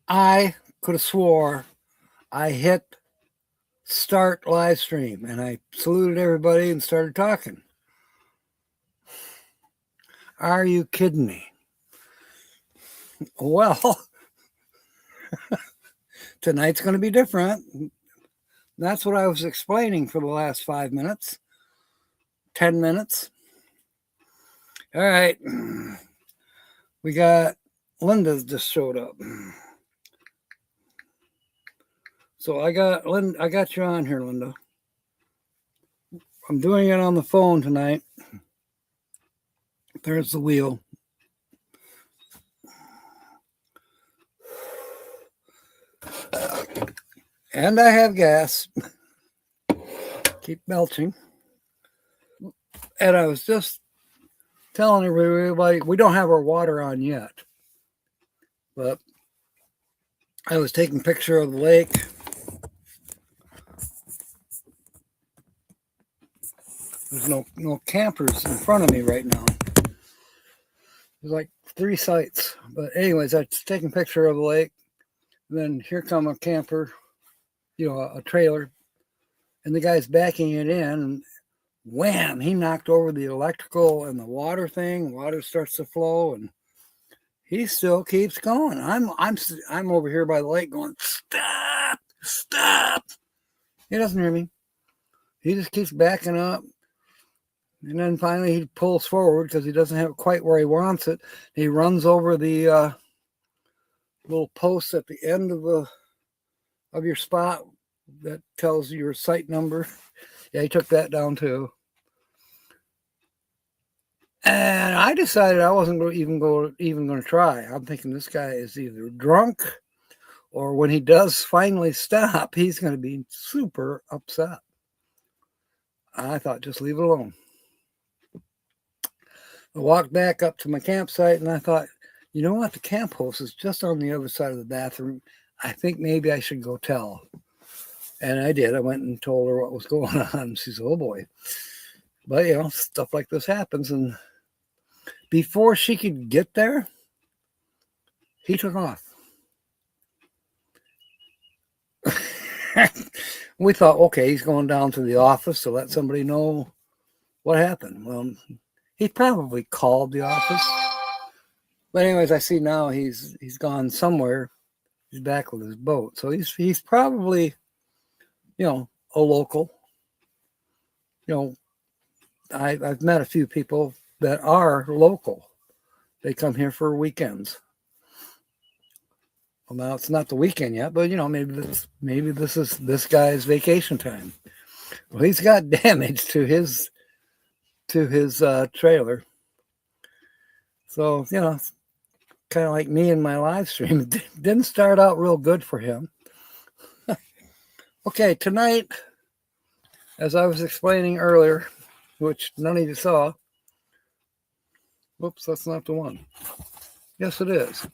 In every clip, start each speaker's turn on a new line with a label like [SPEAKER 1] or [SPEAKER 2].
[SPEAKER 1] I could have swore I hit start live stream and I saluted everybody and started talking. Are you kidding me? Well, tonight's going to be different. That's what I was explaining for the last 5 minutes, 10 minutes. All right. We got Linda just showed up. So I got you on here, Linda. I'm doing it on the phone tonight. There's the wheel. And I have gas. Keep belching. And I was just telling everybody we don't have our water on yet. But I was taking a picture of the lake. There's no campers in front of me right now. There's like 3 sites. But anyways, I was taking a picture of the lake. Then here come a camper, a trailer. And the guy's backing it in, and wham, he knocked over the electrical and the water thing. Water starts to flow, and he still keeps going. I'm over here by the lake going, stop. He doesn't hear me. He just keeps backing up. And then finally he pulls forward because he doesn't have it quite where he wants it. He runs over the little post at the end of your spot that tells you your site number. Yeah, he took that down too. And I decided I wasn't even going to try. I'm thinking this guy is either drunk or when he does finally stop, he's going to be super upset. I thought, just leave it alone. I walked back up to my campsite and I thought, you know what? The camp host is just on the other side of the bathroom. I think maybe I should go tell. And I did. I went and told her what was going on. She said, oh boy. But, stuff like this happens. And before she could get there, he took off. We thought, okay, he's going down to the office to let somebody know what happened. Well, he probably called the office. But anyways, I see now he's gone somewhere. He's back with his boat. So he's probably, a local. I've met a few people that are local. They come here for weekends. Well, now it's not the weekend yet, but maybe this is this guy's vacation time. Well, he's got damage to his trailer. So kind of like me and my live stream, it didn't start out real good for him. Okay, tonight, as I was explaining earlier, which none of you saw. Whoops, that's not the one. Yes, it is.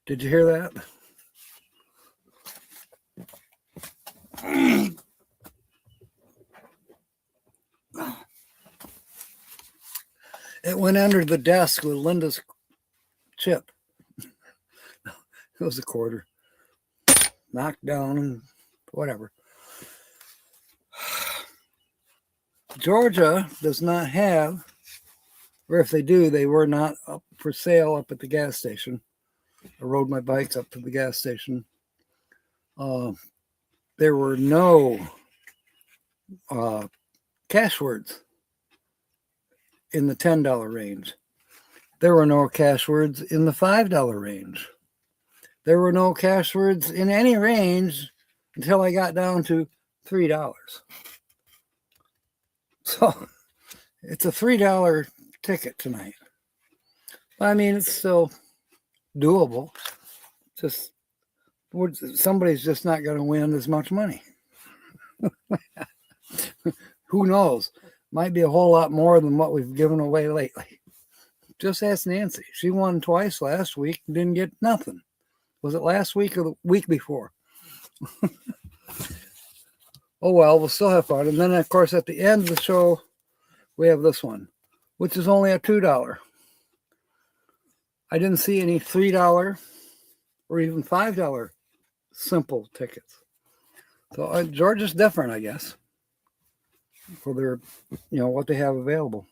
[SPEAKER 1] Did you hear that? It went under the desk with Linda's chip. It was a quarter. Knocked down and whatever. Georgia does not have, or if they do, they were not up for sale up at the gas station. I rode my bikes up to the gas station. There were no cash words in the $10 range. There were no cash words in the $5 range. There were no cash words in any range until I got down to $3. So it's a $3 ticket tonight. I mean, it's still doable. Just somebody's just not going to win as much money. Who knows? Might be a whole lot more than what we've given away lately. Just ask Nancy. She won twice last week and didn't get nothing. Was it last week or the week before? Oh, well, we'll still have fun. And then, of course, at the end of the show, we have this one, which is only a $2. I didn't see any $3 or even $5 simple tickets. So Georgia's different, I guess, for their, what they have available.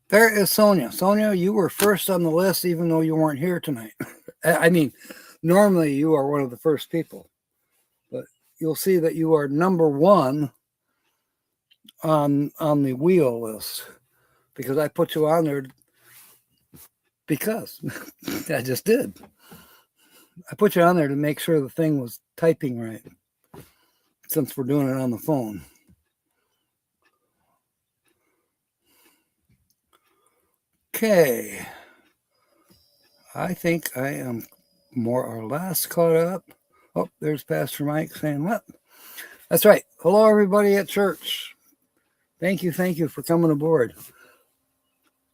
[SPEAKER 1] There is Sonia. Sonia, you were first on the list, even though you weren't here tonight. I mean, normally you are one of the first people, but you'll see that you are number one on the wheel list because I put you on there because I just did. I put you on there to make sure the thing was typing right since we're doing it on the phone. Okay. I think I am more or less caught up. Oh, there's Pastor Mike saying what? That's right. Hello, everybody at church. Thank you for coming aboard.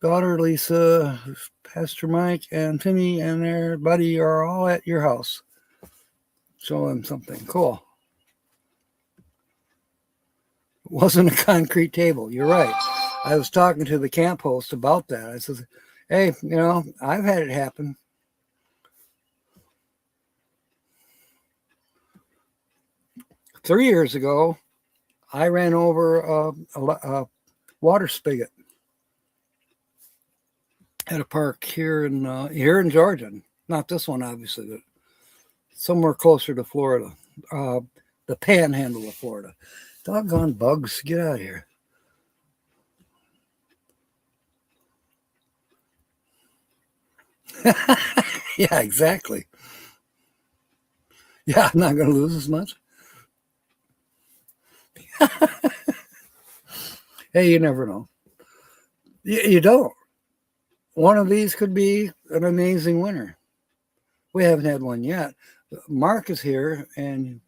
[SPEAKER 1] Daughter Lisa, Pastor Mike, and Timmy and their buddy are all at your house. Show them something. Cool. It wasn't a concrete table. You're right. I was talking to the camp host about that. I said, hey, I've had it happen. Three years ago, I ran over a water spigot at a park here in Georgia. Not this one, obviously, but somewhere closer to Florida, the panhandle of Florida. Doggone bugs, get out of here. Yeah, exactly. Yeah, I'm not going to lose as much. Hey, you never know. You don't. One of these could be an amazing winner. We haven't had one yet. Mark is here, and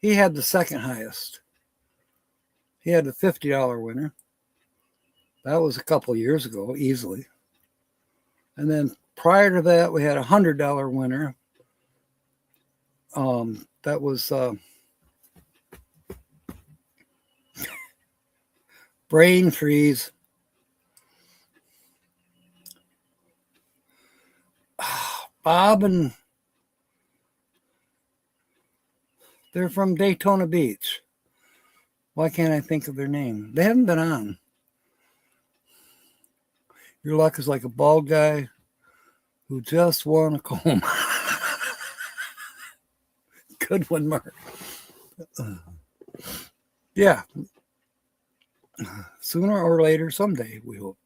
[SPEAKER 1] he had the second highest. He had the $50 winner. That was a couple years ago, easily. And then prior to that, we had a $100 winner. That was brain freeze. Bob and they're from Daytona Beach. Why can't I think of their name? They haven't been on. Your luck is like a bald guy who just won a comb. Good one, Mark. Yeah. Sooner or later, someday, we hope.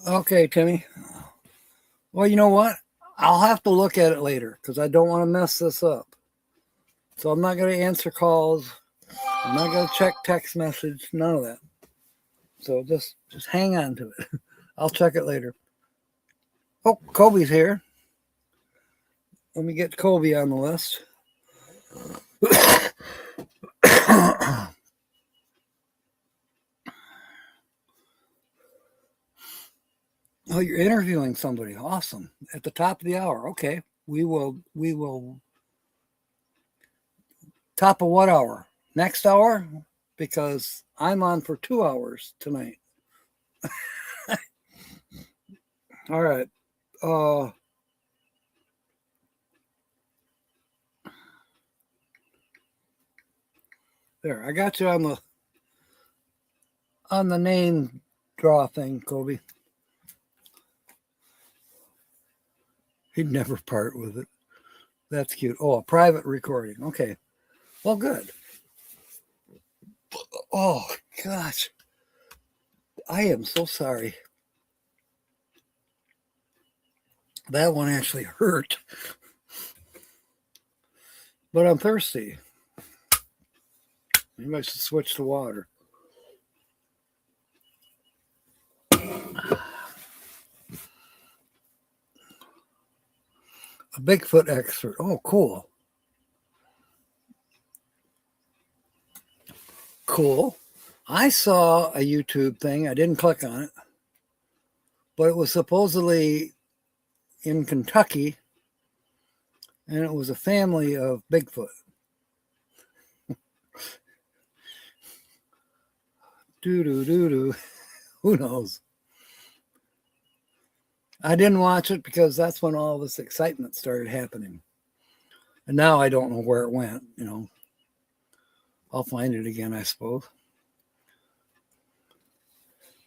[SPEAKER 1] Okay, Timmy. Well, you know what? I'll have to look at it later because I don't want to mess this up. So I'm not going to answer calls. I'm not going to check text message. None of that. So just hang on to it. I'll check it later. Oh, Kobe's here. Let me get Kobe on the list. Oh, you're interviewing somebody. Awesome. At the top of the hour. Okay. We will top of what hour? Next hour? Because I'm on for 2 hours tonight. All right. There, I got you on the name draw thing, Kobe. He'd never part with it. That's cute. Oh, a private recording. Okay. Well, good. Oh, gosh. I am so sorry. That one actually hurt. But I'm thirsty. You might switch to water. A Bigfoot expert. Oh, cool. Cool. I saw a YouTube thing. I didn't click on it. But it was supposedly in Kentucky. And it was a family of Bigfoot. doo doo doo doo. Who knows? I didn't watch it because that's when all this excitement started happening. And now I don't know where it went, you know. I'll find it again, I suppose.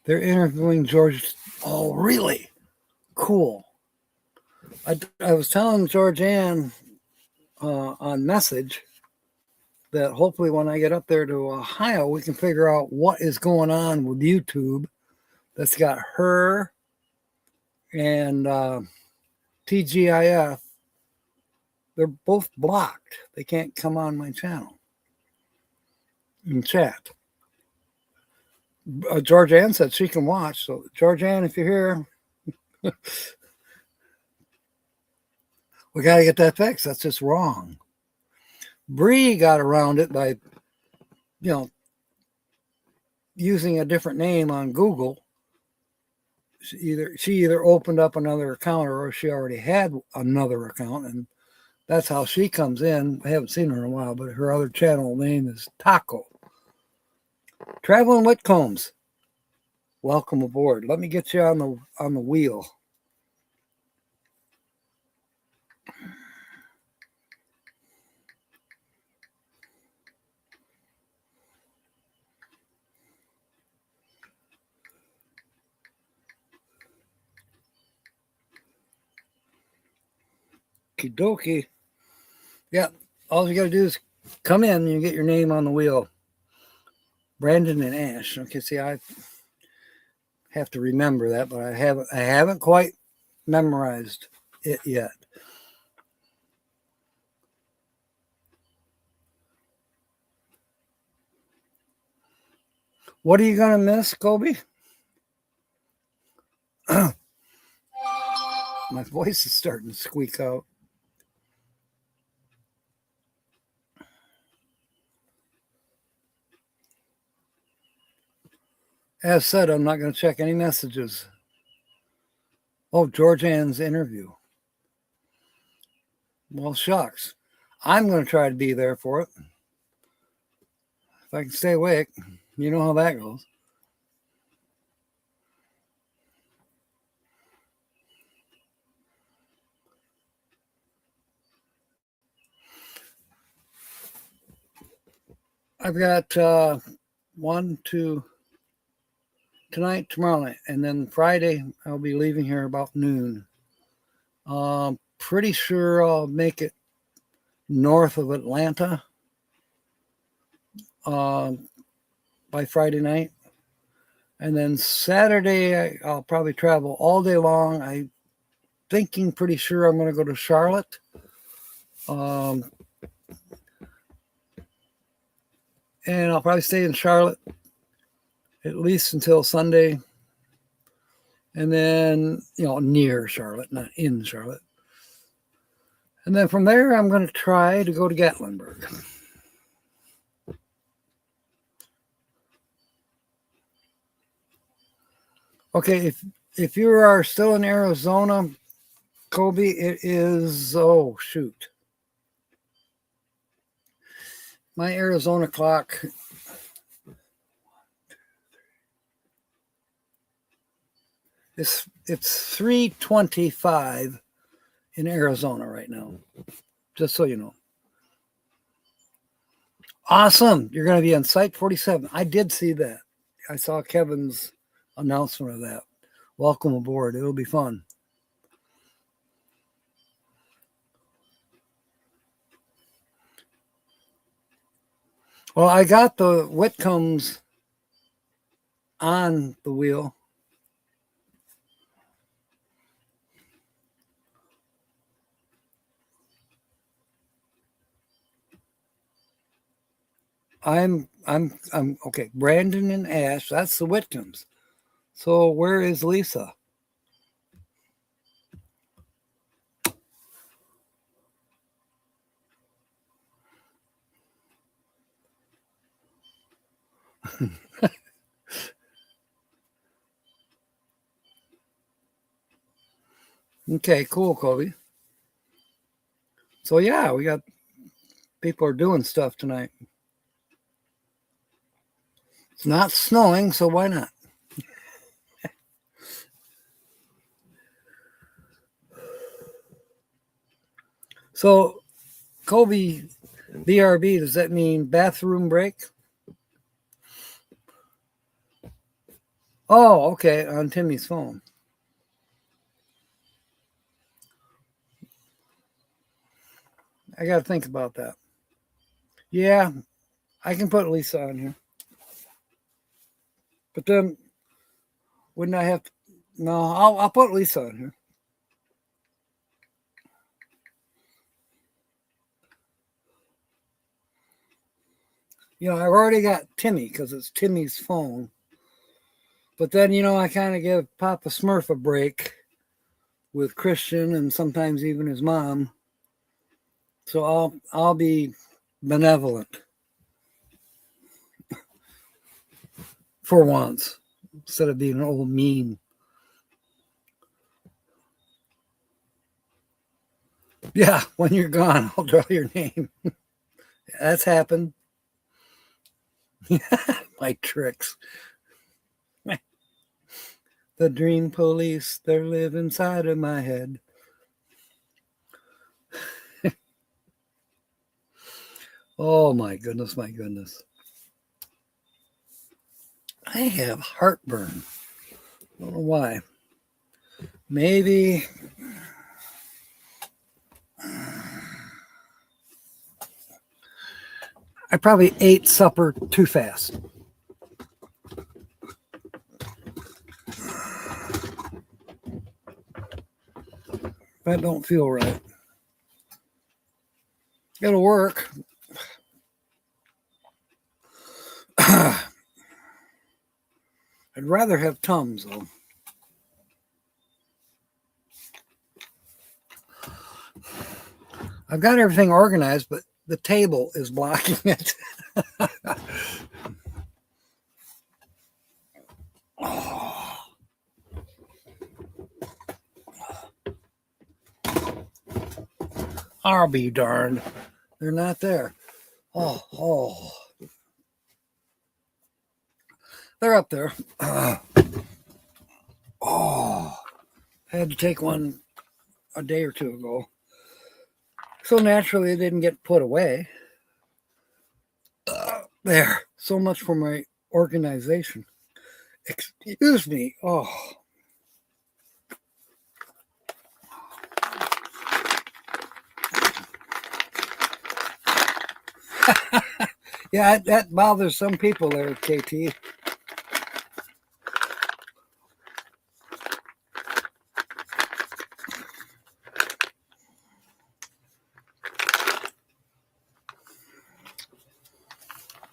[SPEAKER 1] They're interviewing George. Oh, really? Cool. I was telling Georgianne on message that hopefully when I get up there to Ohio, we can figure out what is going on with YouTube that's got her and TGIF. They're both blocked. They can't come on my channel and chat. Georgianne said she can watch. So, Georgianne, if you're here, we got to get that fixed. That's just wrong. Bree got around it by, using a different name on Google. She either opened up another account or she already had another account, and that's how she comes in. I haven't seen her in a while, but her other channel name is Taco. Traveling Whitcombs, welcome aboard. Let me get you on the wheel. Okie dokie. Yeah, all you got to do is come in and you get your name on the wheel. Brandon and Ash. Okay, see, I have to remember that, but I haven't quite memorized it yet. What are you gonna miss, Kobe? My voice is starting to squeak out. As said, I'm not going to check any messages. Oh, Georgianne's interview. Well, shucks. I'm going to try to be there for it. If I can stay awake, you know how that goes. I've got 1, 2, tonight, tomorrow night, and then Friday I'll be leaving here about noon. Pretty sure I'll make it north of Atlanta by Friday night. And then Saturday, I'll probably travel all day long. I'm thinking pretty sure I'm going to go to Charlotte. And I'll probably stay in Charlotte at least until Sunday. And then, near Charlotte, not in Charlotte. And then from there, I'm going to try to go to Gatlinburg. Okay, if you are still in Arizona, Kobe, it is, oh, shoot. My Arizona clock, it's 3:25 in Arizona right now, just so you know. Awesome. You're going to be on Site 47. I did see that. I saw Kevin's announcement of that. Welcome aboard. It'll be fun. Well, I got the Whitcombs on the wheel. I'm okay. Brandon and Ash, that's the Whitcombs. So where is Lisa? Okay, cool, Kobe. So yeah, we got people are doing stuff tonight. It's not snowing, so why not? So, Kobe, BRB, does that mean bathroom break? Oh, okay, on Timmy's phone. I got to think about that. Yeah, I can put Lisa on here. But then, wouldn't I have to? No, I'll put Lisa on here. I've already got Timmy because it's Timmy's phone. But then, I kind of give Papa Smurf a break with Christian and sometimes even his mom. So I'll be benevolent for once instead of being an old meme. Yeah, when you're gone, I'll draw your name. That's happened. My tricks. The dream police, they live inside of my head. Oh my goodness, my goodness. I have heartburn. I don't know why. Maybe I probably ate supper too fast. That don't feel right. It'll work. I'd rather have Tums, though. I've got everything organized, but the table is blocking it. Oh. I'll be darned. They're not there. Oh. They're up there. Had to take one a day or two ago. So naturally, it didn't get put away. There. So much for my organization. Excuse me. Oh. Yeah, that bothers some people there, KT.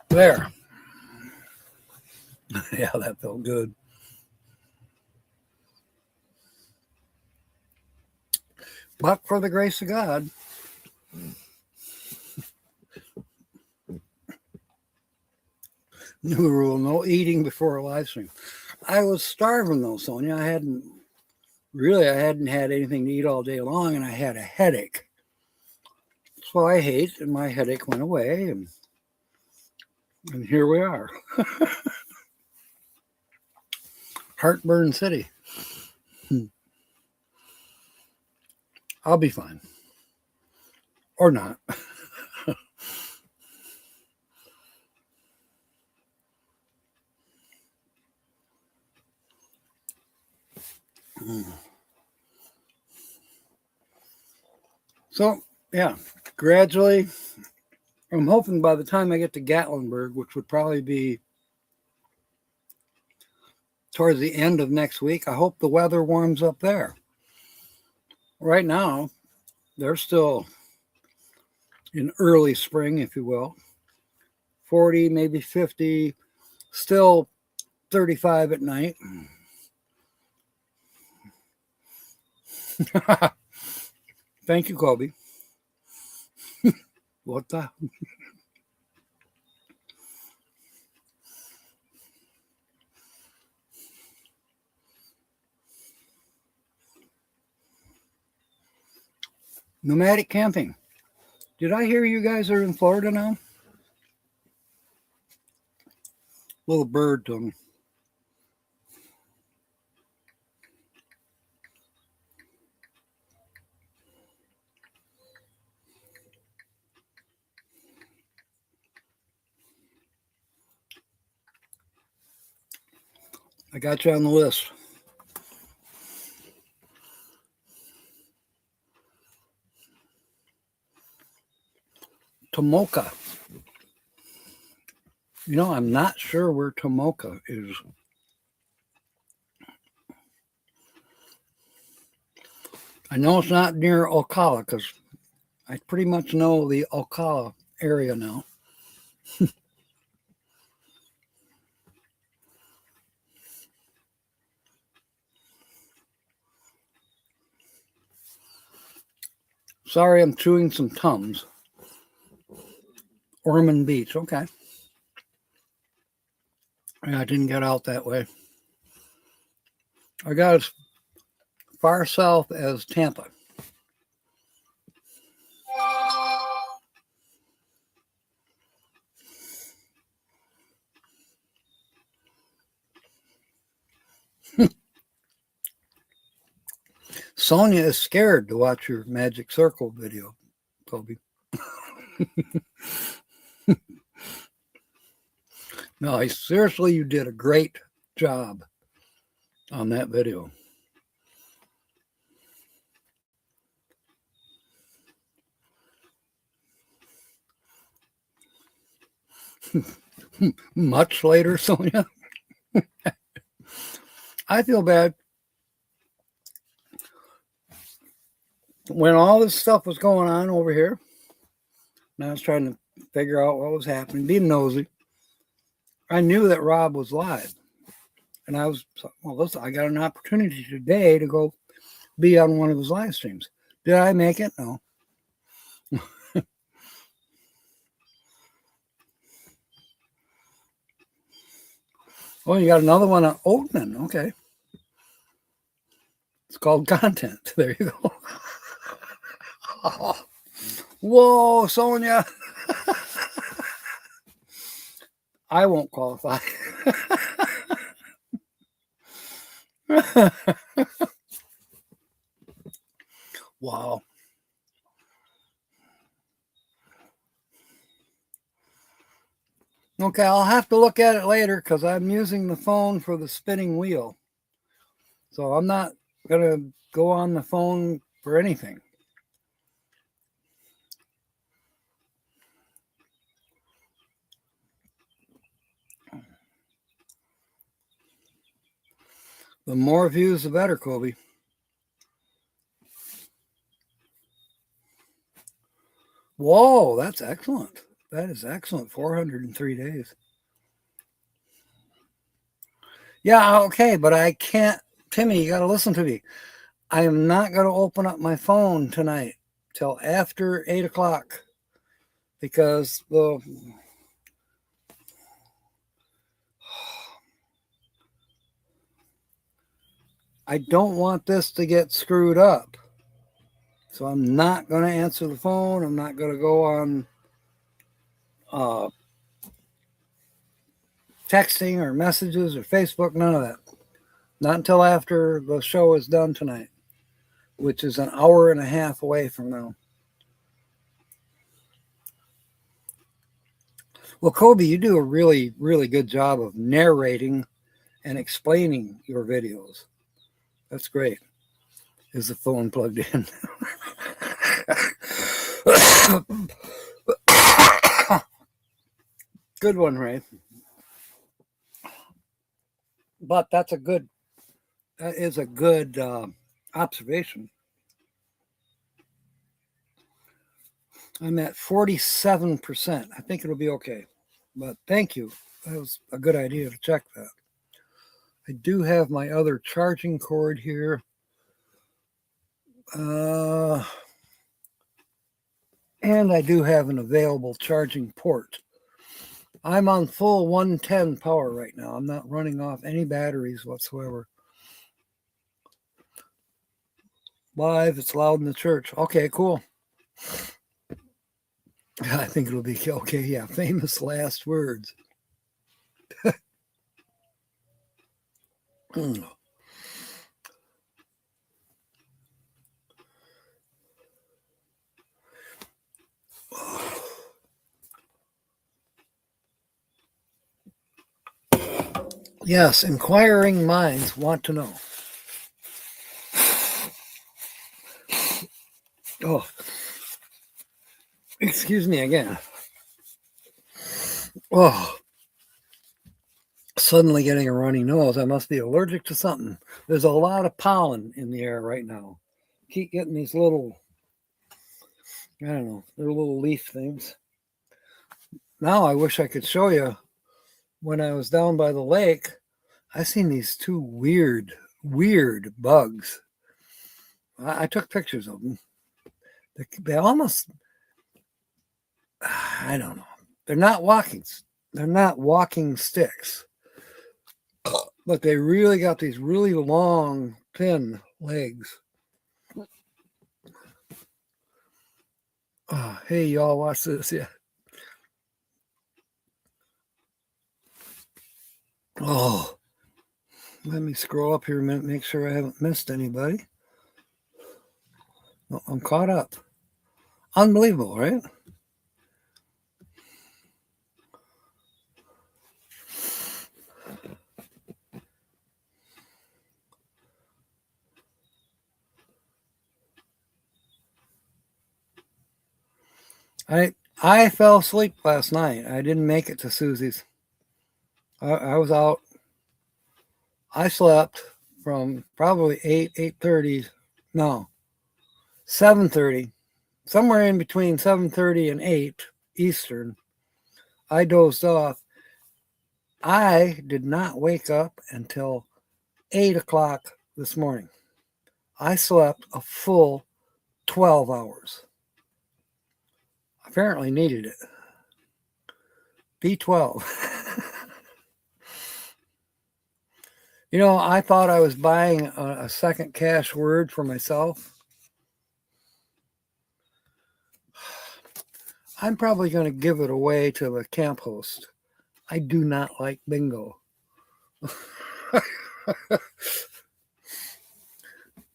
[SPEAKER 1] There. Yeah, that felt good. But for the grace of God. New rule, no eating before a live stream. I was starving though, Sonia. I hadn't had anything to eat all day long, and I had a headache. So I ate, and my headache went away, and here we are. Heartburn City. I'll be fine. Or not. So, yeah, gradually, I'm hoping by the time I get to Gatlinburg, which would probably be towards the end of next week, I hope the weather warms up there. Right now, they're still in early spring, if you will. 40, maybe 50, still 35 at night. Thank you, Kobe. What the? Nomadic camping. Did I hear you guys are in Florida now? Little bird tongue. I got you on the list. Tomoka. You know, I'm not sure where Tomoka is. I know it's not near Ocala because I pretty much know the Ocala area now. Sorry, I'm chewing some Tums. Ormond Beach, okay. Yeah, I didn't get out that way. I got as far south as Tampa. Sonia is scared to watch your Magic Circle video, Kobe. No, seriously, you did a great job on that video. Much later, Sonia. I feel bad. When all this stuff was going on over here, and I was trying to figure out what was happening, being nosy, I knew that Rob was live. And I was, well, listen, I got an opportunity today to go be on one of his live streams. Did I make it? No. Oh, you got another one on Oatman. Okay. It's called content. There you go. Oh. Whoa, Sonia. I won't qualify. Wow. Okay, I'll have to look at it later because I'm using the phone for the spinning wheel. So I'm not going to go on the phone for anything. The more views, the better, Kobe. Whoa, that's excellent. That is excellent. 403 days. Yeah, okay, but I can't. Timmy, you got to listen to me. I am not going to open up my phone tonight till after 8 o'clock because I don't want this to get screwed up. So I'm not going to answer the phone. I'm not going to go on texting or messages or Facebook, none of that. Not until after the show is done tonight, which is an hour and a half away from now. Well, Kobe, you do a really, really good job of narrating and explaining your videos. That's great. Is the phone plugged in? Good one, Ray. But that is a good observation. I'm at 47%. I think it'll be okay. But thank you. That was a good idea to check that. I do have my other charging cord here. And I do have an available charging port. I'm on full 110 power right now. I'm not running off any batteries whatsoever. Live, it's loud in the church. Okay, cool. I think it'll be okay. Yeah, famous last words. Yes, inquiring minds want to know. Oh, excuse me again. Oh, suddenly getting a runny nose. I must be allergic to something. There's a lot of pollen in the air right now. Keep getting these little, I don't know, they're little leaf things. Now I wish I could show you when I was down by the lake. I seen these two weird bugs. I took pictures of them. They almost, I don't know. They're not walking sticks, but they really got these really long, thin legs. Oh, hey, y'all, watch this. Yeah. Oh, let me scroll up here a minute, make sure I haven't missed anybody. No, I'm caught up. Unbelievable, right? I fell asleep last night. I didn't make it to Susie's. I was out. I slept from probably 8:30. No, 7:30. Somewhere in between 7:30 and 8 Eastern. I dozed off. I did not wake up until 8 o'clock this morning. I slept a full 12 hours. Apparently needed it. B12. You know, I thought I was buying a second cash word for myself. I'm probably going to give it away to the camp host. I do not like bingo.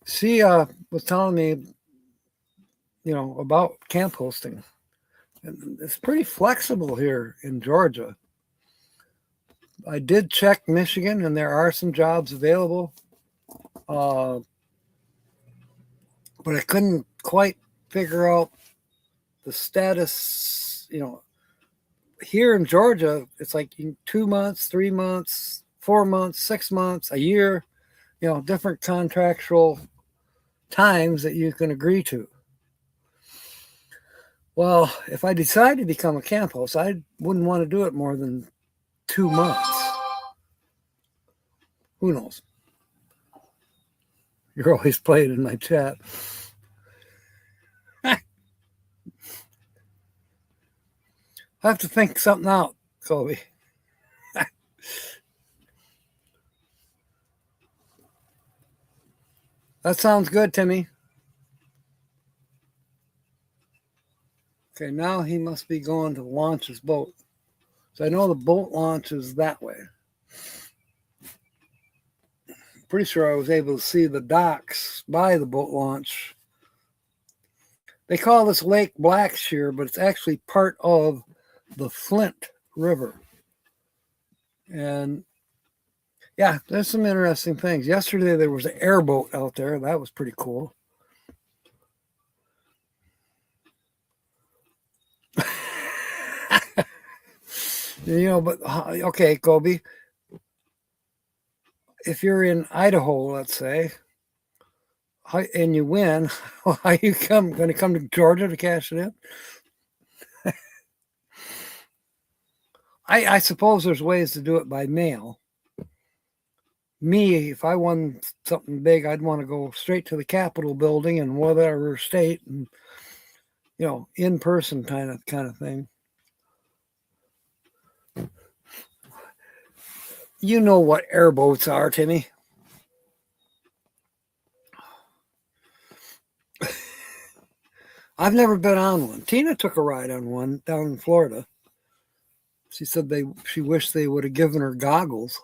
[SPEAKER 1] She was telling me, about camp hosting. And it's pretty flexible here in Georgia. I did check Michigan, and there are some jobs available. But I couldn't quite figure out the status. Here in Georgia, it's like 2 months, 3 months, 4 months, 6 months, a year, different contractual times that you can agree to. Well, if I decide to become a camp host, I wouldn't want to do it more than 2 months. Who knows? You're always playing in my chat. I have to think something out, Kobe. That sounds good, Timmy. Okay, now he must be going to launch his boat. So I know the boat launch is that way. Pretty sure I was able to see the docks by the boat launch. They call this Lake Blackshear, but it's actually part of the Flint River. And yeah, there's some interesting things. Yesterday there was an airboat out there. That was pretty cool. But okay, Kobe. If you're in Idaho, let's say, and you win, are you going to come to Georgia to cash it in? I suppose there's ways to do it by mail. Me, if I won something big, I'd want to go straight to the Capitol building in whatever state, and in person kind of thing. You know what airboats are, Timmy. I've never been on one. Tina took a ride on one down in Florida. She said she wished they would have given her goggles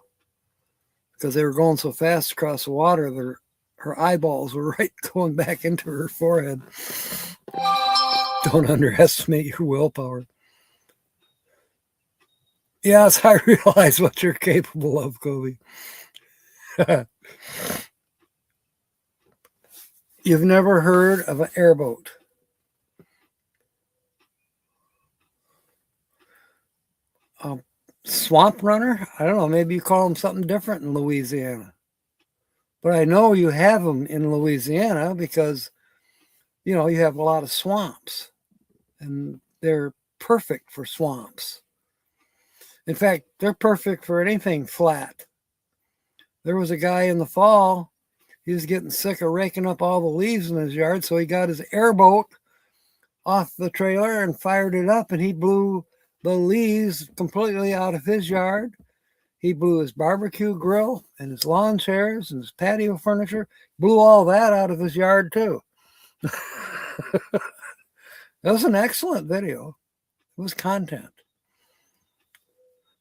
[SPEAKER 1] because they were going so fast across the water, her eyeballs were right going back into her forehead. Don't underestimate your willpower. Yes, I realize what you're capable of, Kobe. You've never heard of an airboat? Swamp runner? I don't know. Maybe you call them something different in Louisiana. But I know you have them in Louisiana because, you know, you have a lot of swamps. And they're perfect for swamps. In fact, they're perfect for anything flat. There was a guy in the fall, he was getting sick of raking up all the leaves in his yard, so he got his airboat off the trailer and fired it up, and he blew the leaves completely out of his yard. He blew his barbecue grill and his lawn chairs and his patio furniture, blew all that out of his yard too. That was an excellent video. It was content.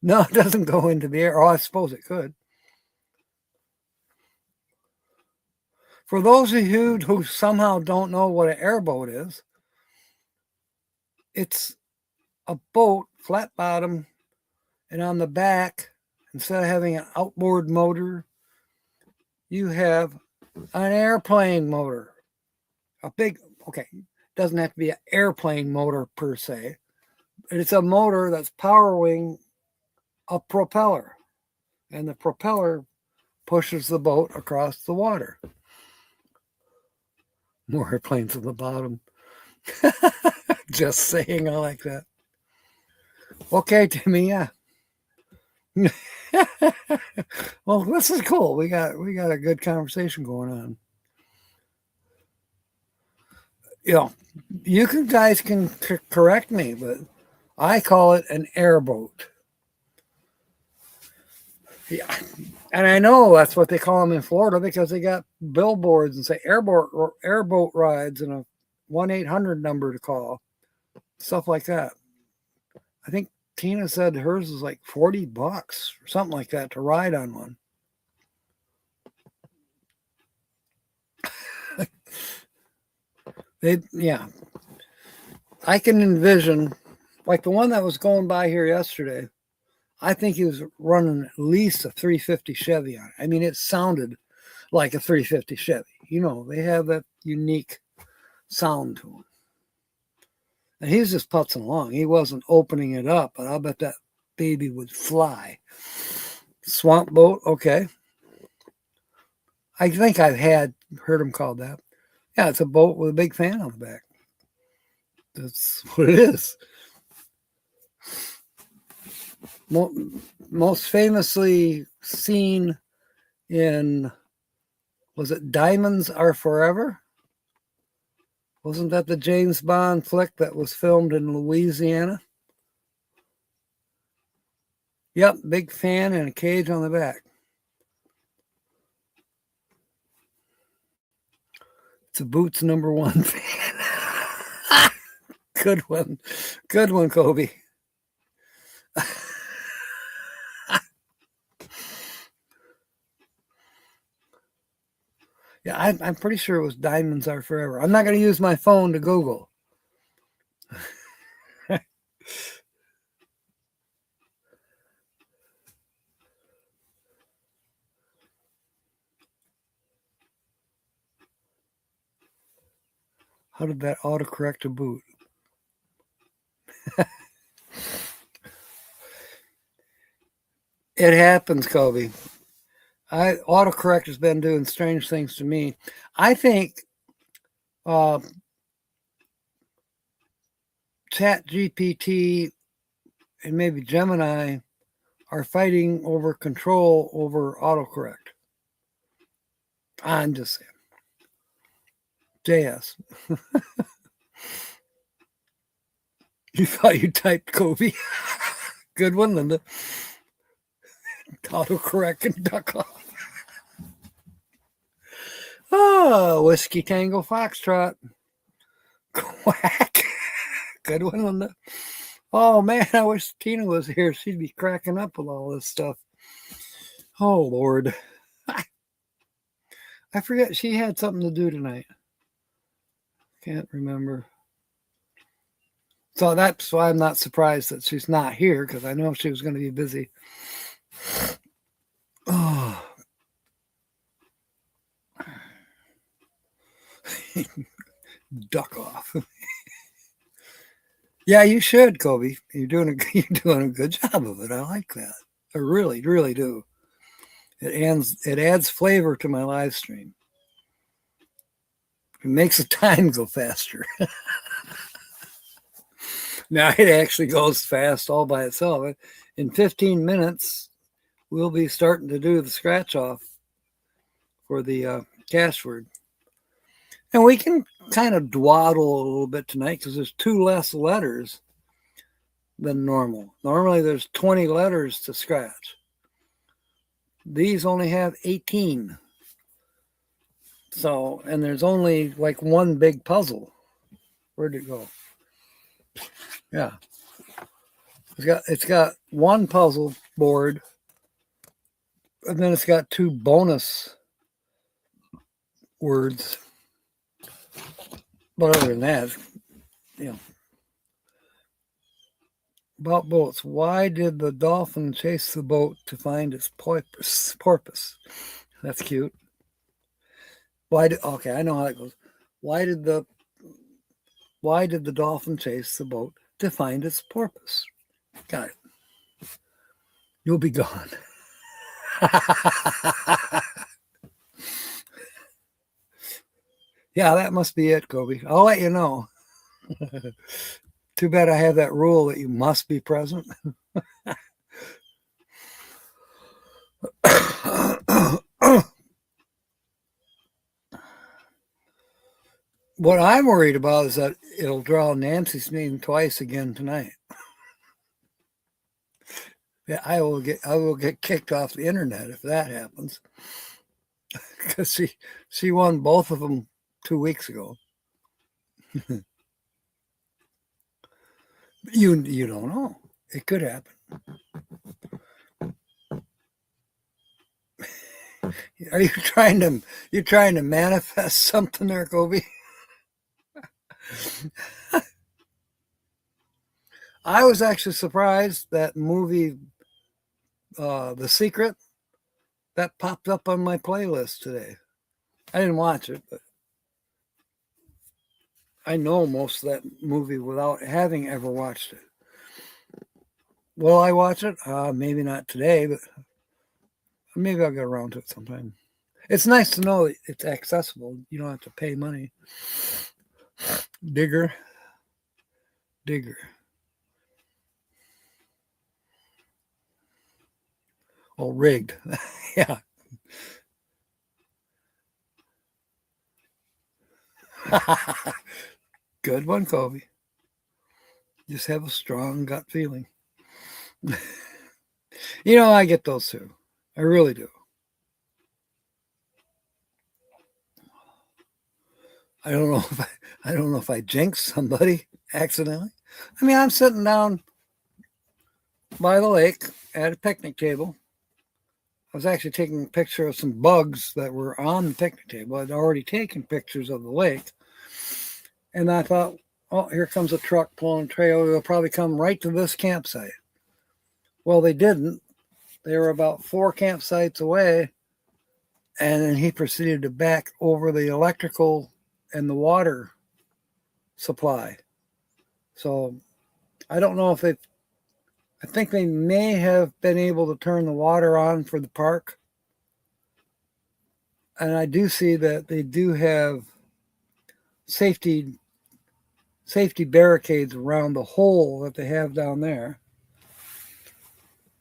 [SPEAKER 1] No, it doesn't go into the air. Oh, I suppose it could. For those of you who somehow don't know what an airboat is, it's a boat, flat bottom, and on the back, instead of having an outboard motor, you have an airplane motor. A big, okay, doesn't have to be an airplane motor per se. It's a motor that's powering a propeller, and the propeller pushes the boat across the water. More airplanes on the bottom. Just saying, I like that. Okay, Timmy, yeah. Well, this is cool. We got a good conversation going on. You know, you guys can correct me, but I call it an airboat. Yeah, and I know that's what they call them in Florida because they got billboards and say airboat rides and a 1-800 number to call, stuff like that. I think Tina said hers is like $40 or something like that to ride on one. Yeah. I can envision, like the one that was going by here yesterday, I think he was running at least a 350 Chevy on it. I mean, it sounded like a 350 Chevy. You know, they have that unique sound to them. And he was just putzing along. He wasn't opening it up, but I'll bet that baby would fly. Swamp boat, okay. I think I've heard them called that. Yeah, it's a boat with a big fan on the back. That's what it is. Most famously seen in, was it Diamonds Are Forever? Wasn't that the James Bond flick that was filmed in Louisiana? Yep, big fan and a cage on the back. It's a Boots #1 fan. Good one. Good one, Kobe. Yeah, I'm pretty sure it was Diamonds Are Forever. I'm not going to use my phone to Google. How did that autocorrect a boot? It happens, Kobe. Autocorrect has been doing strange things to me. I think ChatGPT and maybe Gemini are fighting over control over autocorrect. I'm just saying. JS. You thought you typed Kobe. Good one, Linda. Autocorrect and duck off. Oh, Whiskey Tango Foxtrot. Quack. Good one, Linda. Oh, man, I wish Tina was here. She'd be cracking up with all this stuff. Oh, Lord. I forget. She had something to do tonight. Can't remember. So that's why I'm not surprised that she's not here, because I know she was going to be busy. Oh. Duck off. Yeah, you should, Kobe. You're doing a good job of it. I like that. I really, really do. It adds flavor to my live stream. It makes the time go faster. Now it actually goes fast all by itself. In 15 minutes, we'll be starting to do the scratch off for the cash word. And we can kind of dawdle a little bit tonight because there's 2 less letters than normal. Normally there's 20 letters to scratch. These only have 18. So, and there's only like one big puzzle. Where'd it go? Yeah. It's got one puzzle board, and then it's got 2 bonus words. But other than that, about boats. Why did the dolphin chase the boat to find its porpoise? That's cute. Okay, I know how it goes. Why did the dolphin chase the boat to find its porpoise? Got it. You'll be gone. Yeah, that must be it, Kobe. I'll let you know. Too bad I have that rule that you must be present. What I'm worried about is that it'll draw Nancy's name twice again tonight. Yeah, I will get kicked off the internet if that happens, because she won both of them 2 weeks ago. You don't know. It could happen. Are you trying to manifest something there, Kobe? I was actually surprised that movie, The Secret, that popped up on my playlist today. I didn't watch it, but I know most of that movie without having ever watched it. Will I watch it? Maybe not today, but maybe I'll get around to it sometime. It's nice to know it's accessible. You don't have to pay money. Digger. Oh, rigged. Yeah. Good one, Kobe. Just have a strong gut feeling. I get those too. I really do. I don't know if I jinxed somebody accidentally. I mean, I'm sitting down by the lake at a picnic table. I was actually taking a picture of some bugs that were on the picnic table. I'd already taken pictures of the lake. And I thought, oh, here comes a truck pulling a trailer. They'll probably come right to this campsite. Well, they didn't. They were about 4 campsites away. And then he proceeded to back over the electrical and the water supply. So I don't know if I think they may have been able to turn the water on for the park. And I do see that they do have safety barricades around the hole that they have down there.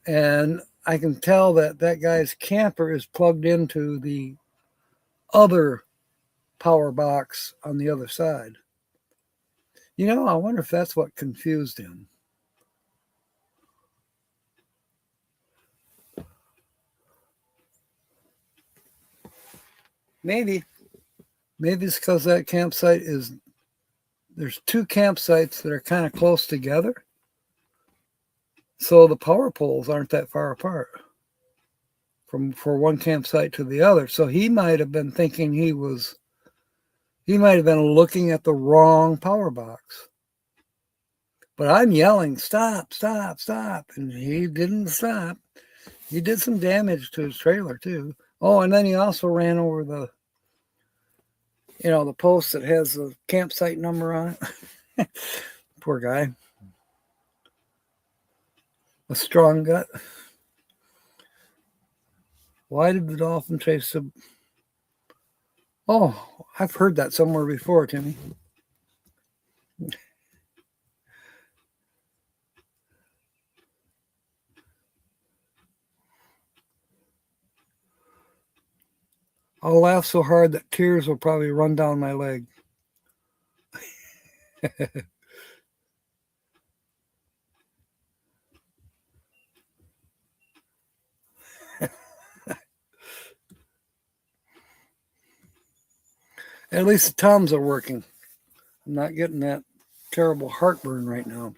[SPEAKER 1] And I can tell that guy's camper is plugged into the other power box on the other side. I wonder if that's what confused him. Maybe it's because that campsite there's 2 campsites that are kind of close together. So the power poles aren't that far apart. for one campsite to the other. So he might have been thinking he might have been looking at the wrong power box. But I'm yelling, stop, stop, stop. And he didn't stop. He did some damage to his trailer too. Oh, and then he also ran over the post that has the campsite number on it. Poor guy. A strong gut. Why did the dolphin chase the... Oh, I've heard that somewhere before, Timmy. I'll laugh so hard that tears will probably run down my leg. At least the Toms are working. I'm not getting that terrible heartburn right now.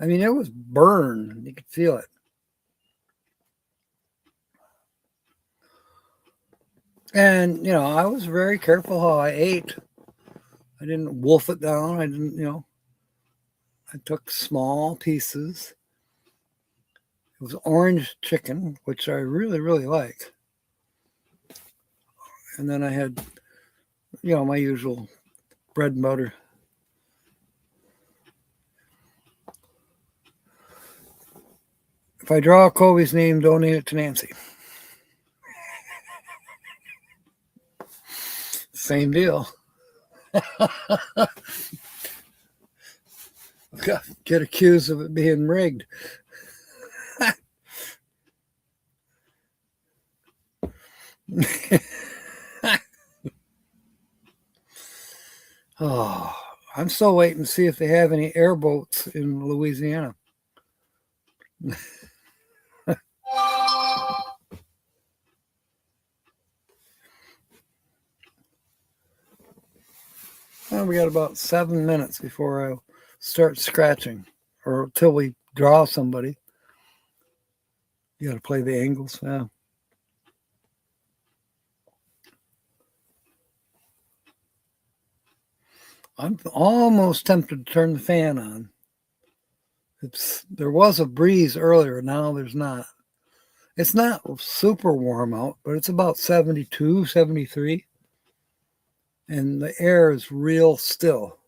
[SPEAKER 1] I mean, it was burn. You could feel it. And, I was very careful how I ate. I didn't wolf it down. I didn't, I took small pieces. It was orange chicken, which I really, really like. And then I had, my usual bread and butter. If I draw Kobe's name, donate it to Nancy. Same deal. Get accused of it being rigged. Oh, I'm still waiting to see if they have any airboats in Louisiana. Well, we got about 7 minutes before I'll start scratching, or until we draw somebody. You got to play the angles. Yeah. I'm almost tempted to turn the fan on. There was a breeze earlier. Now there's not. It's not super warm out, but it's about 72, 73. And the air is real still.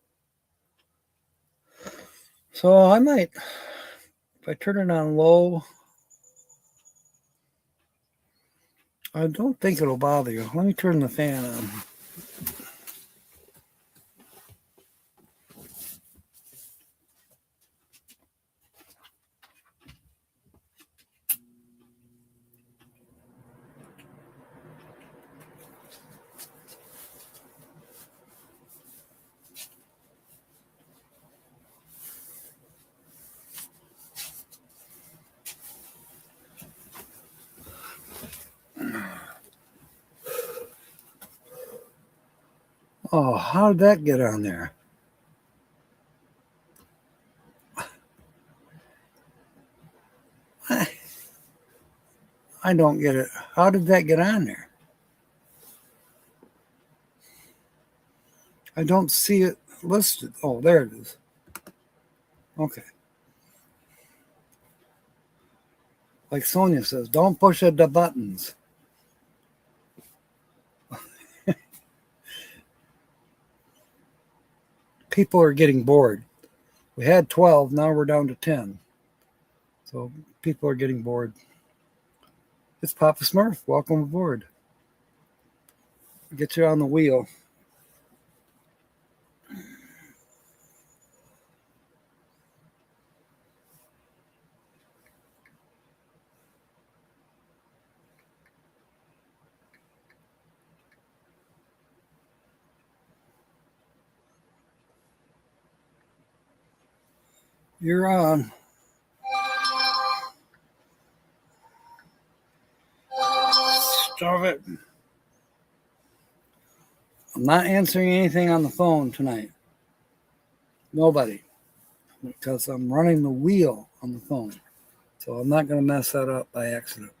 [SPEAKER 1] So I might, if I turn it on low, I don't think it'll bother you. Let me turn the fan on. Oh, how did that get on there? I don't get it. How did that get on there? I don't see it listed. Oh, there it is. Okay. Like Sonia says, don't push the buttons. People are getting bored. We had 12, now we're down to 10. So people are getting bored. It's Papa Smurf. Welcome aboard. Get you on the wheel. You're on. Stop it. I'm not answering anything on the phone tonight. Nobody. Because I'm running the wheel on the phone. So I'm not going to mess that up by accident.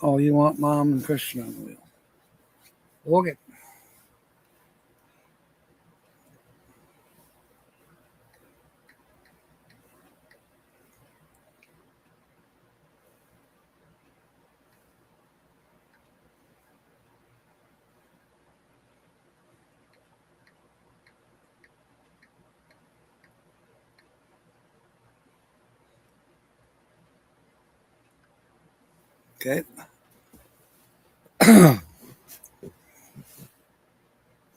[SPEAKER 1] Oh, you want Mom and Christian on the wheel? Okay. Okay.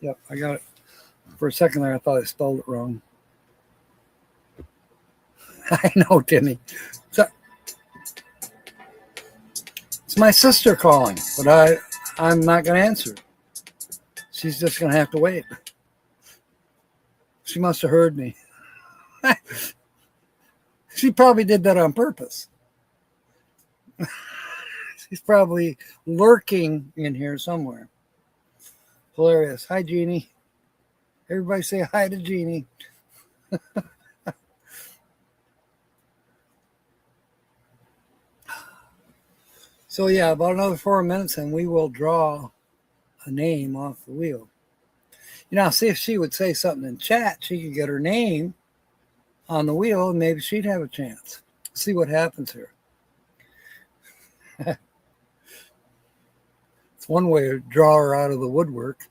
[SPEAKER 1] Yep, I got it. For a second there, I thought I spelled it wrong. I know, Timmy. So, it's my sister calling, but I'm not going to answer. She's just going to have to wait. She must have heard me. She probably did that on purpose. She's probably lurking in here somewhere. Hilarious. Hi, Jeannie. Everybody say hi to Jeannie. So, yeah, about another 4 minutes and we will draw a name off the wheel. You know, see if she would say something in chat, she could get her name on the wheel and maybe she'd have a chance. See what happens here. It's one way to draw her out of the woodwork.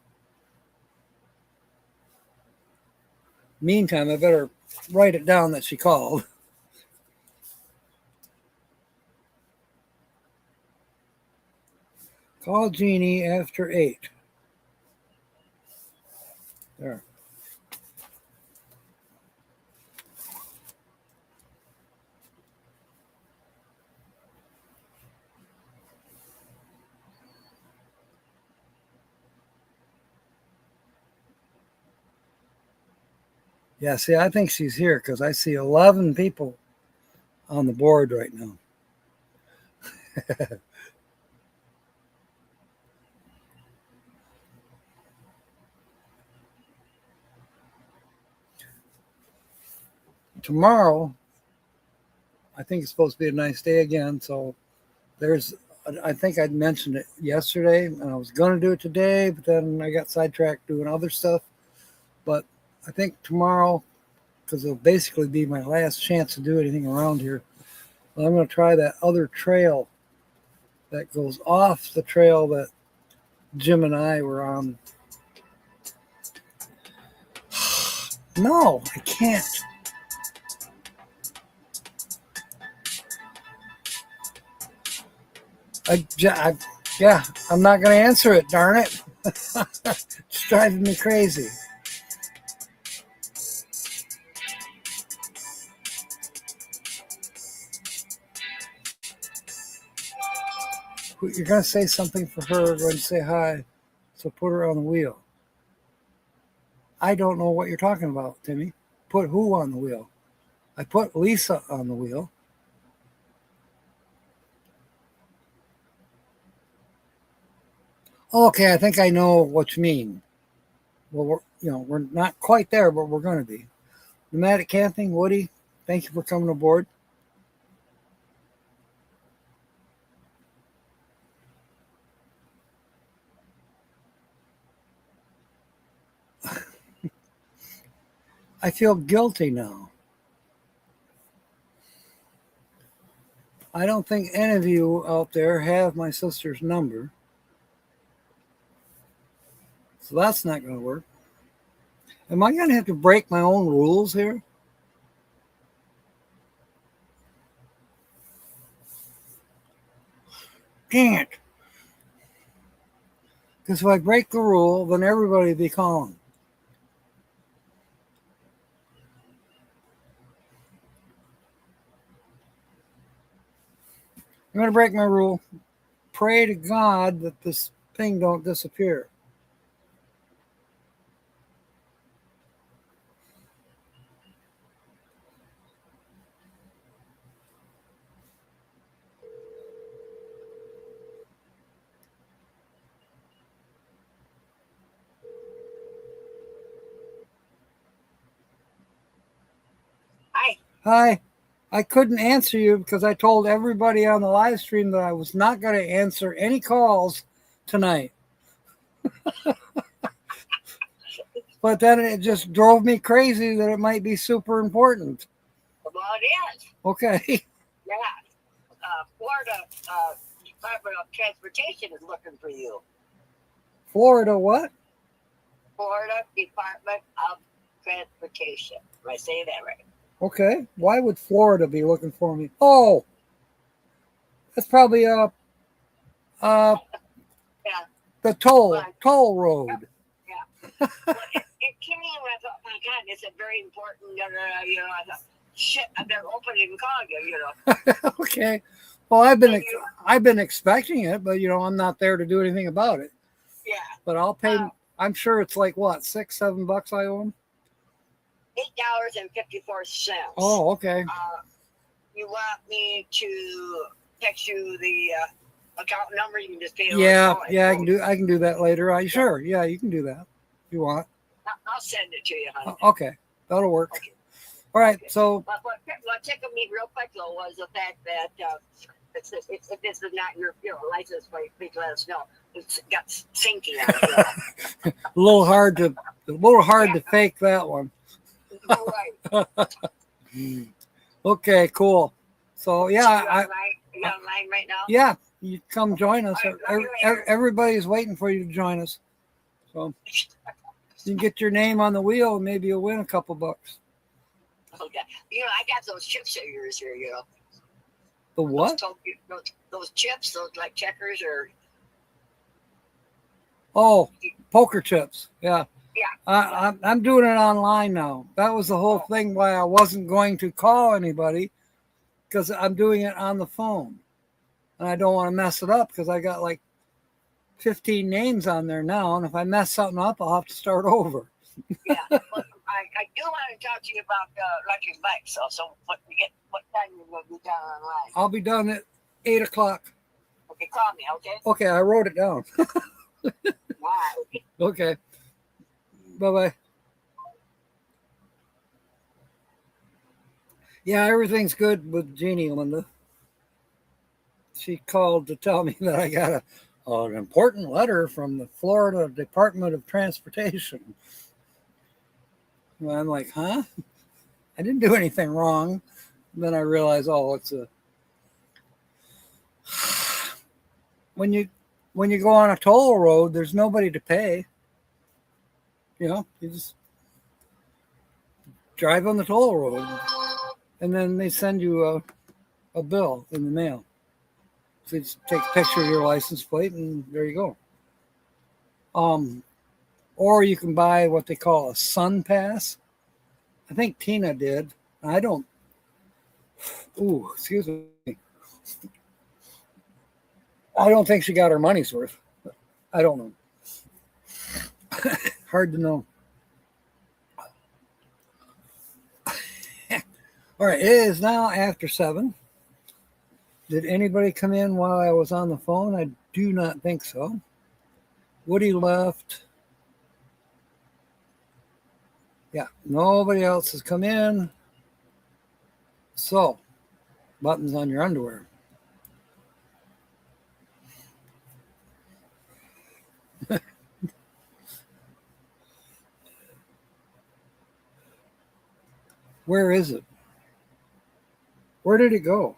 [SPEAKER 1] Meantime, I better write it down that she called. Call Jeannie after 8. There. Yeah, see, I think she's here because I see 11 people on the board right now. Tomorrow, I think it's supposed to be a nice day again. So I think I'd mentioned it yesterday and I was going to do it today, but then I got sidetracked doing other stuff. But I think tomorrow, because it'll basically be my last chance to do anything around here, I'm going to try that other trail that goes off the trail that Jim and I were on. No, I can't. Yeah, I'm not going to answer it, darn it. It's driving me crazy. You're going to say something for her, going to say hi, so put her on the wheel. I don't know what you're talking about, Timmy. Put who on the wheel? I put Lisa on the wheel. Okay, I think I know what you mean. Well, we're not quite there, but we're going to be. Nomadic Camping, Woody, thank you for coming aboard. I feel guilty now. I don't think any of you out there have my sister's number. So that's not going to work. Am I going to have to break my own rules here? Can't. Because if I break the rule, then everybody will be calling. I'm going to break my rule. Pray to God that this thing don't disappear.
[SPEAKER 2] Hi.
[SPEAKER 1] Hi. I couldn't answer you because I told everybody on the live stream that I was not going to answer any calls tonight. But then it just drove me crazy that it might be super important.
[SPEAKER 2] Well, it is.
[SPEAKER 1] Okay.
[SPEAKER 2] Yeah. Florida Department of Transportation is looking for you.
[SPEAKER 1] Florida what?
[SPEAKER 2] Florida Department of Transportation. Am I saying that right?
[SPEAKER 1] Okay. Why would Florida be looking for me? Oh, that's probably
[SPEAKER 2] Yeah.
[SPEAKER 1] the toll
[SPEAKER 2] Well,
[SPEAKER 1] road.
[SPEAKER 2] yeah. Well, it came in. I thought, my God, it's a very important. You know, I thought, shit, I better open it and call you. You know.
[SPEAKER 1] Okay. Well, I've been expecting it, but I'm not there to do anything about it.
[SPEAKER 2] Yeah.
[SPEAKER 1] But I'll pay. I'm sure it's like what, $6-7 I owe him.
[SPEAKER 2] $8.54.
[SPEAKER 1] Oh, okay.
[SPEAKER 2] You want me to text you the account number? You can just pay it.
[SPEAKER 1] Yeah, I can do that later. Sure. Yeah, you can do that if you want.
[SPEAKER 2] I'll send it to you, honey.
[SPEAKER 1] Okay, that'll work.
[SPEAKER 2] Okay.
[SPEAKER 1] All right.
[SPEAKER 2] Okay.
[SPEAKER 1] So
[SPEAKER 2] what tickled me real quick though was the fact that if this is not your license plate, please let us know. It's got sinking on it.
[SPEAKER 1] a little hard to fake that one.
[SPEAKER 2] Right.
[SPEAKER 1] Okay, cool. So yeah,
[SPEAKER 2] you online right now?
[SPEAKER 1] Yeah, you come join us.
[SPEAKER 2] Right,
[SPEAKER 1] Everybody's waiting for you to join us. So you can get your name on the wheel, and maybe you'll win a couple bucks.
[SPEAKER 2] Okay. I got those chips of yours here.
[SPEAKER 1] The what?
[SPEAKER 2] Those chips, those like checkers or.
[SPEAKER 1] Oh, poker chips. Yeah.
[SPEAKER 2] Yeah.
[SPEAKER 1] I'm doing it online now. That was the whole thing why I wasn't going to call anybody, because I'm doing it on the phone. And I don't want to mess it up because I got like 15 names on there now. And if I mess something up, I'll have to start over.
[SPEAKER 2] Yeah. Well, I do want to talk to you about electric bikes. So what time you going to be done online?
[SPEAKER 1] I'll be done at 8 o'clock.
[SPEAKER 2] Okay, call me, okay?
[SPEAKER 1] Okay, I wrote it down.
[SPEAKER 2] Wow.
[SPEAKER 1] Okay. Bye-bye. Yeah, everything's good with Jeannie, Linda. She called to tell me that I got an important letter from the Florida Department of Transportation. And I'm like, huh? I didn't do anything wrong. And then I realized, it's when you go on a toll road, there's nobody to pay. You just drive on the toll road, and then they send you a bill in the mail. So you just take a picture of your license plate, and there you go. Or you can buy what they call a Sun Pass. I think Tina did. I don't. Ooh, excuse me. I don't think she got her money's worth. I don't know. Hard to know. All right, it is now after 7. Did anybody come in while I was on the phone? I do not think so. Woody left. Yeah, nobody else has come in. So, buttons on your underwear. Where is it? Where did it go?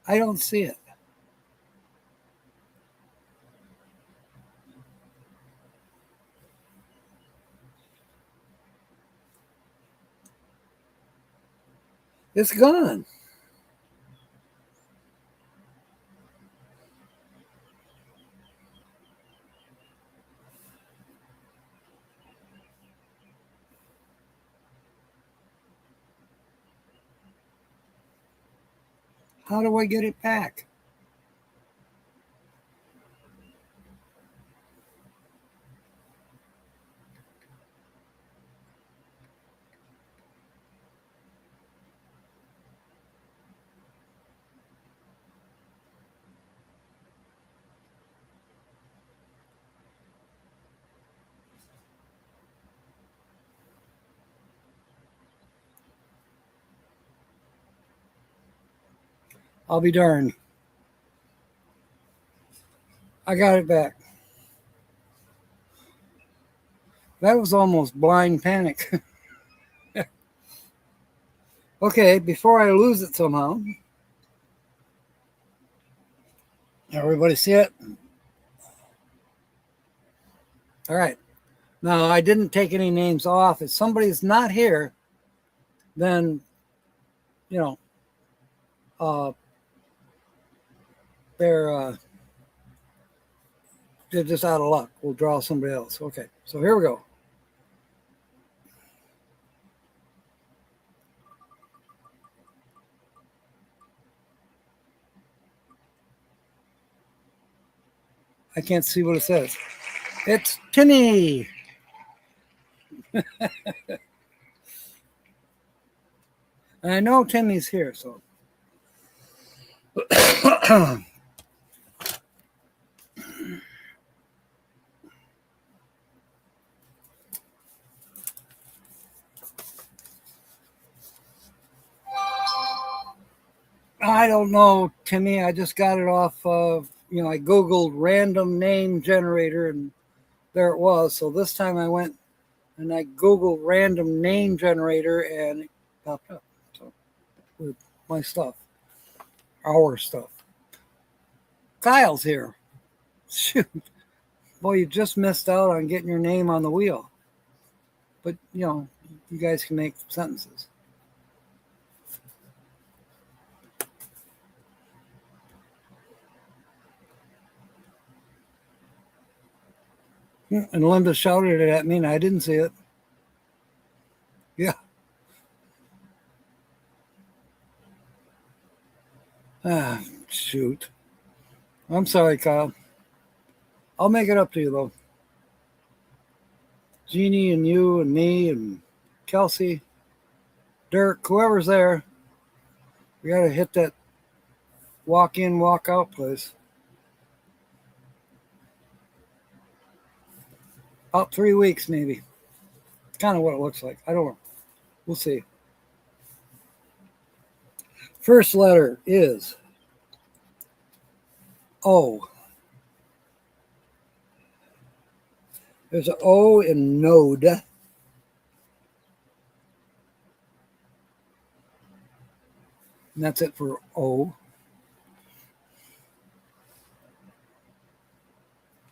[SPEAKER 1] I don't see it. It's gone. How do I get it back? I'll be darned. I got it back. That was almost blind panic. Okay, before I lose it somehow. Everybody see it? All right. Now, I didn't take any names off. If somebody's not here, then, you know, they're just out of luck. We'll draw somebody else. Okay, so here we go. I can't see what it says. It's Timmy. And I know Timmy's here, so. I don't know, Timmy. I just got it off of, I Googled random name generator and there it was. So this time I went and I Googled random name generator and it popped up. So with my stuff, our stuff. Kyle's here. Shoot. Boy, you just missed out on getting your name on the wheel. But, you guys can make sentences. And Linda shouted it at me and I didn't see it. Yeah. Ah, shoot. I'm sorry, Kyle. I'll make it up to you, though. Jeannie and you and me and Kelsey, Dirk, whoever's there, we got to hit that walk in, walk out place. About 3 weeks, maybe. Kind of what it looks like. I don't know. We'll see. First letter is O. There's an O in node. And that's it for O.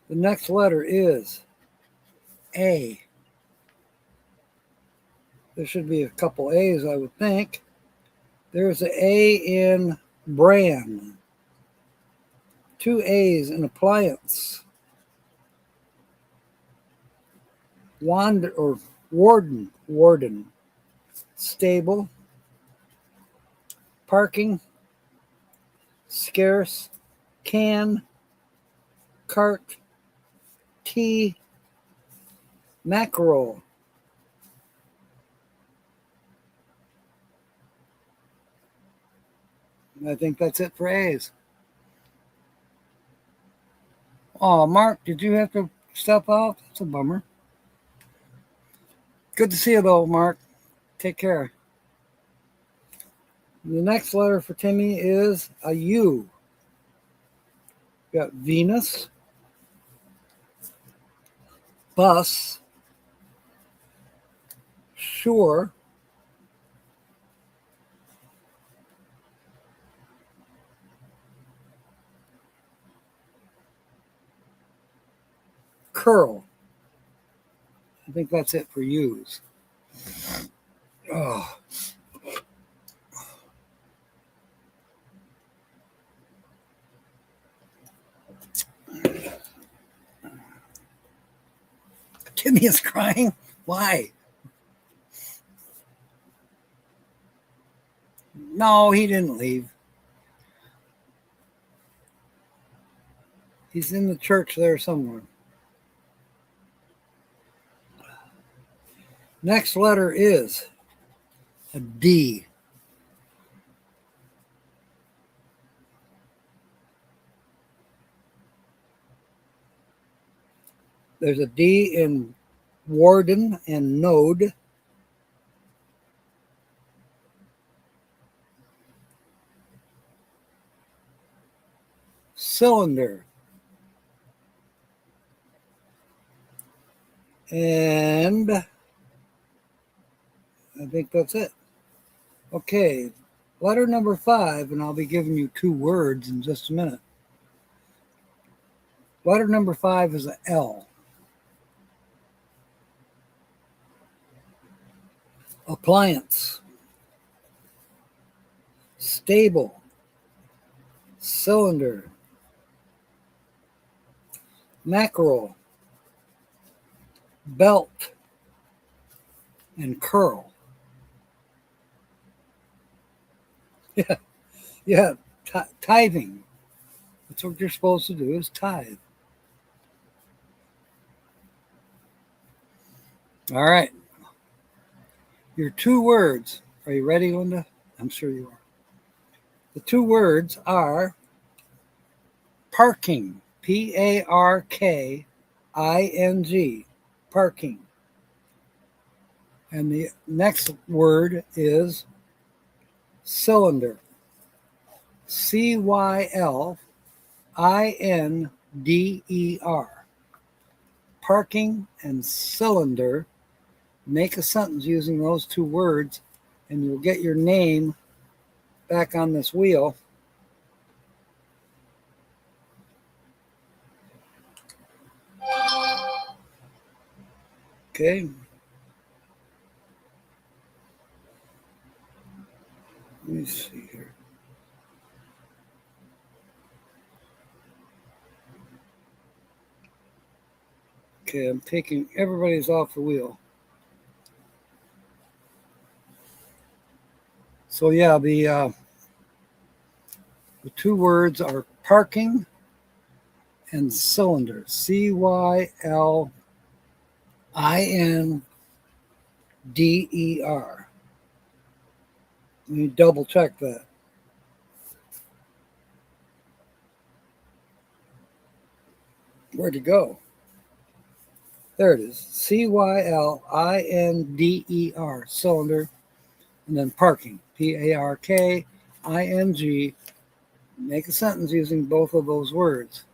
[SPEAKER 1] The next letter is A. There should be a couple A's, I would think. There's an A in brand. 2 A's in appliance. Warden. Stable. Parking. Scarce. Can. Cart. Tea. Mackerel. I think that's it for A's. Oh, Mark, did you have to step out? That's a bummer. Good to see you, though, Mark. Take care. The next letter for Timmy is a U. We got Venus, bus, sure, curl. I think that's it for U's. Oh. Timmy is crying. Why? No, he didn't leave. He's in the church there somewhere. Next letter is a D. There's a D in warden and node. cylinder. And I think that's it. Okay, letter number 5, and I'll be giving you 2 words in just a minute. Letter number 5 is an L. Appliance. Stable. Cylinder. Mackerel. Belt. And curl. Yeah, tithing. That's what you're supposed to do, is tithe. All right. Your 2 words. Are you ready, Linda? I'm sure you are. The 2 words are parking. Parking. Parking. And the next word is cylinder. Cylinder. Parking and cylinder. Make a sentence using those 2 words, and you'll get your name back on this wheel. Okay. Let me see here. Okay, I'm taking everybody's off the wheel. So yeah, the 2 words are parking and cylinder. Cylinder. Let me double check that. Where'd it go? There it is. Cylinder, cylinder, and then parking. Parking. Make a sentence using both of those words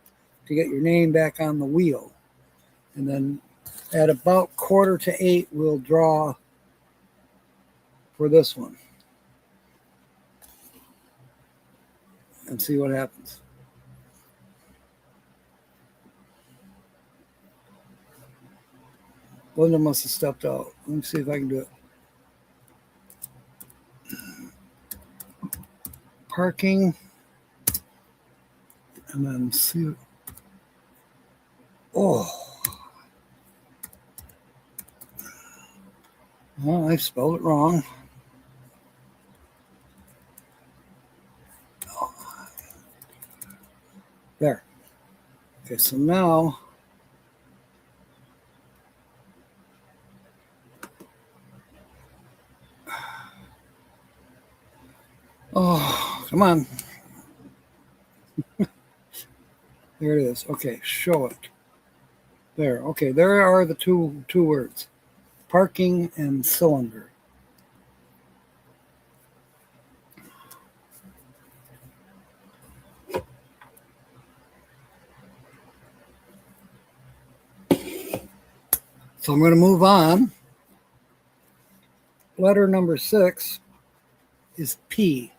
[SPEAKER 1] to get your name back on the wheel. And then at about 7:45, we'll draw for this one and see what happens. Linda must have stepped out. Let me see if I can do it. Parking. And then see. Oh. Well, I spelled it wrong. There. Okay, so now oh, come on. There it is. Okay, show it. There. Okay, there are the two words. Parking and cylinder. So I'm going to move on. Letter number 6 is P.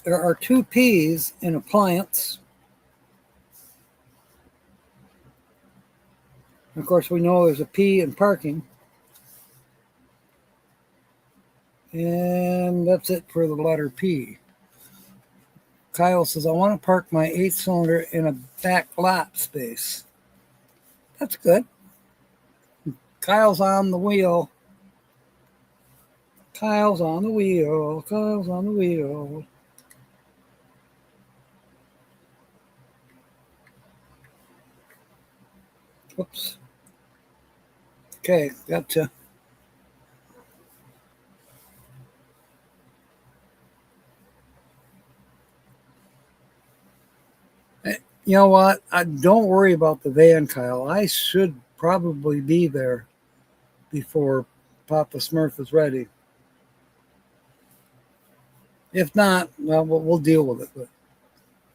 [SPEAKER 1] There are 2 P's in appliance. Of course, we know there's a P in parking. And that's it for the letter P. Kyle says, I want to park my 8-cylinder in a back lot space. That's good. Kyle's on the wheel. Kyle's on the wheel. Kyle's on the wheel. Whoops. Okay, gotcha. You know what? Don't worry about the van, Kyle. I should probably be there before Papa Smurf is ready. If not, well, we'll deal with it. But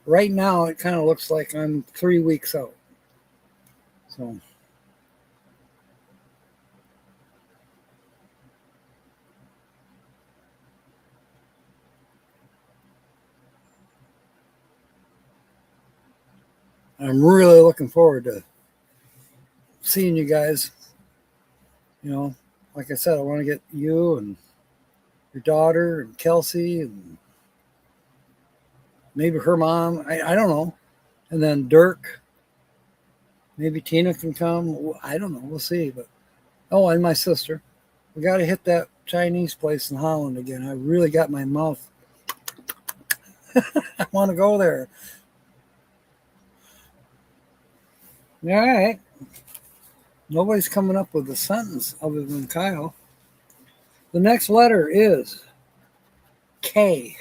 [SPEAKER 1] right now, it kind of looks like I'm 3 weeks out. So. I'm really looking forward to seeing you guys. You know, like I said, I want to get you and your daughter and Kelsey and maybe her mom. I don't know. And then Dirk. Maybe Tina can come. I don't know. We'll see. But oh, and my sister. We got to hit that Chinese place in Holland again. I really got my mouth. I want to go there. All right. Nobody's coming up with a sentence other than Kyle. The next letter is K.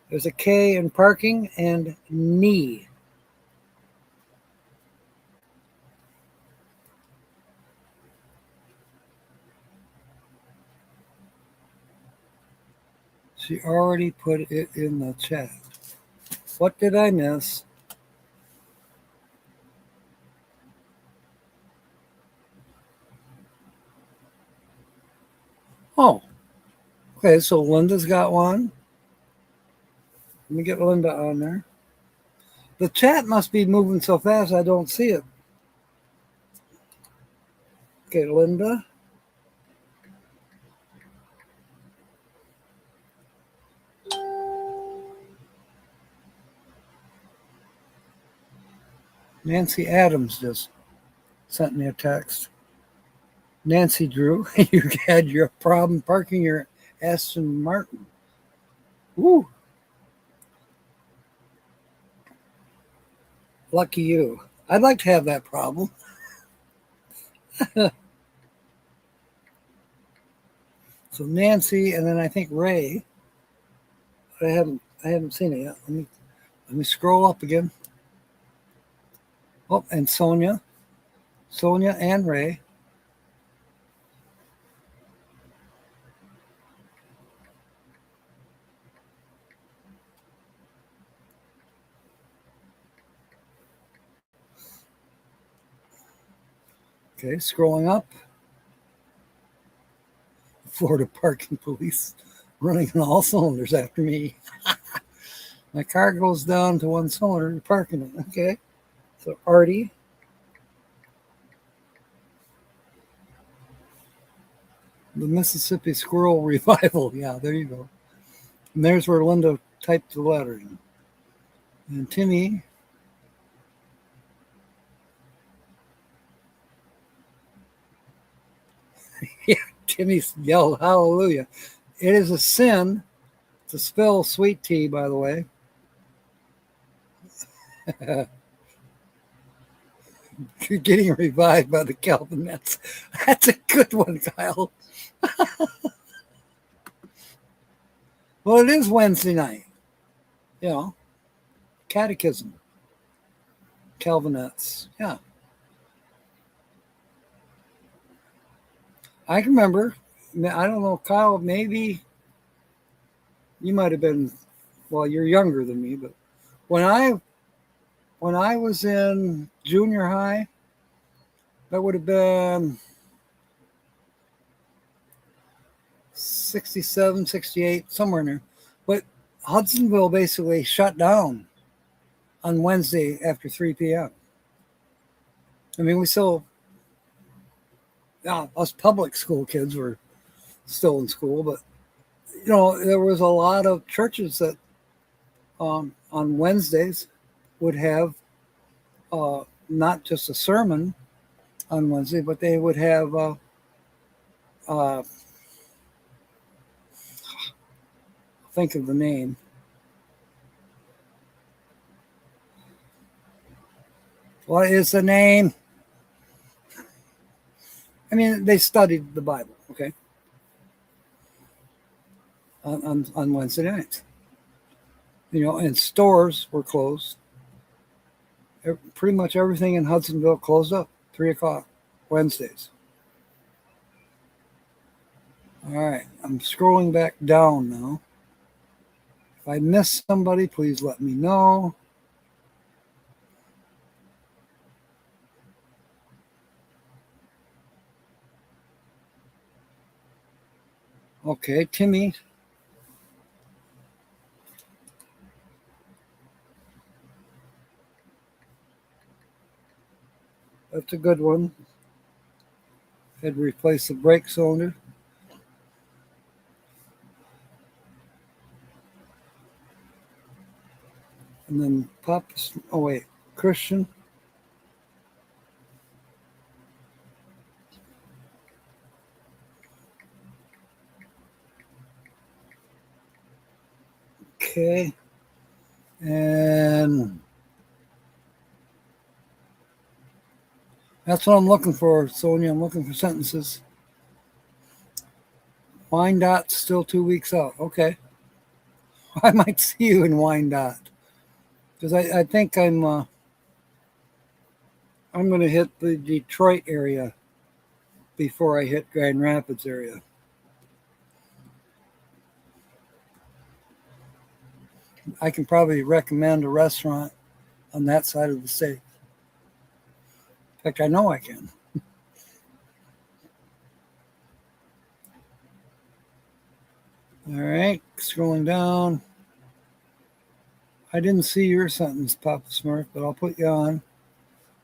[SPEAKER 1] There's a K in parking and knee. She already put it in the chat. What did I miss? Oh, okay. So Linda's got one. Let me get Linda on there. The chat must be moving so fast I don't see it. Okay, Linda. Nancy Adams just sent me a text. Nancy Drew, you had your problem parking your Aston Martin. Woo. Lucky you. I'd like to have that problem. So Nancy, and then I think Ray. But I haven't seen it yet. Let me scroll up again. Oh, and Sonia and Ray. Okay, scrolling up. Florida parking police running on all cylinders after me. My car goes down to one cylinder, you're parking it. Okay. So Artie. The Mississippi Squirrel Revival. Yeah, there you go. And there's where Linda typed the letter in. And Timmy. Yeah, Timmy yelled hallelujah. It is a sin to spill sweet tea, by the way. You're getting revived by the Calvinettes. That's a good one, Kyle. Well, it is Wednesday night. You know, catechism. Calvinettes. Yeah. I can remember. I don't know, Kyle, maybe you might have been, well, you're younger than me, but when I was in junior high, that would have been 67, 68, somewhere in there. But Hudsonville basically shut down on Wednesday after 3 p.m. I mean, we still, us public school kids were still in school, but, you know, there was a lot of churches that on Wednesdays would have not just a sermon on Wednesday, but they would have think of the name. What is the name? I mean, they studied the Bible, okay, on Wednesday nights. And stores were closed. Pretty much everything in Hudsonville closed up 3 o'clock Wednesdays. All right, I'm scrolling back down now. If I miss somebody, please let me know. Okay, Timmy. That's a good one. Had to replace the brake cylinder. And then Christian. Okay. And that's what I'm looking for, Sonia. I'm looking for sentences. Wyandotte still 2 weeks out. Okay. I might see you in Wyandotte. Because I think I'm going to hit the Detroit area before I hit Grand Rapids area. I can probably recommend a restaurant on that side of the state. In fact, I know I can. All right, scrolling down. I didn't see your sentence, Papa Smurf, but I'll put you on.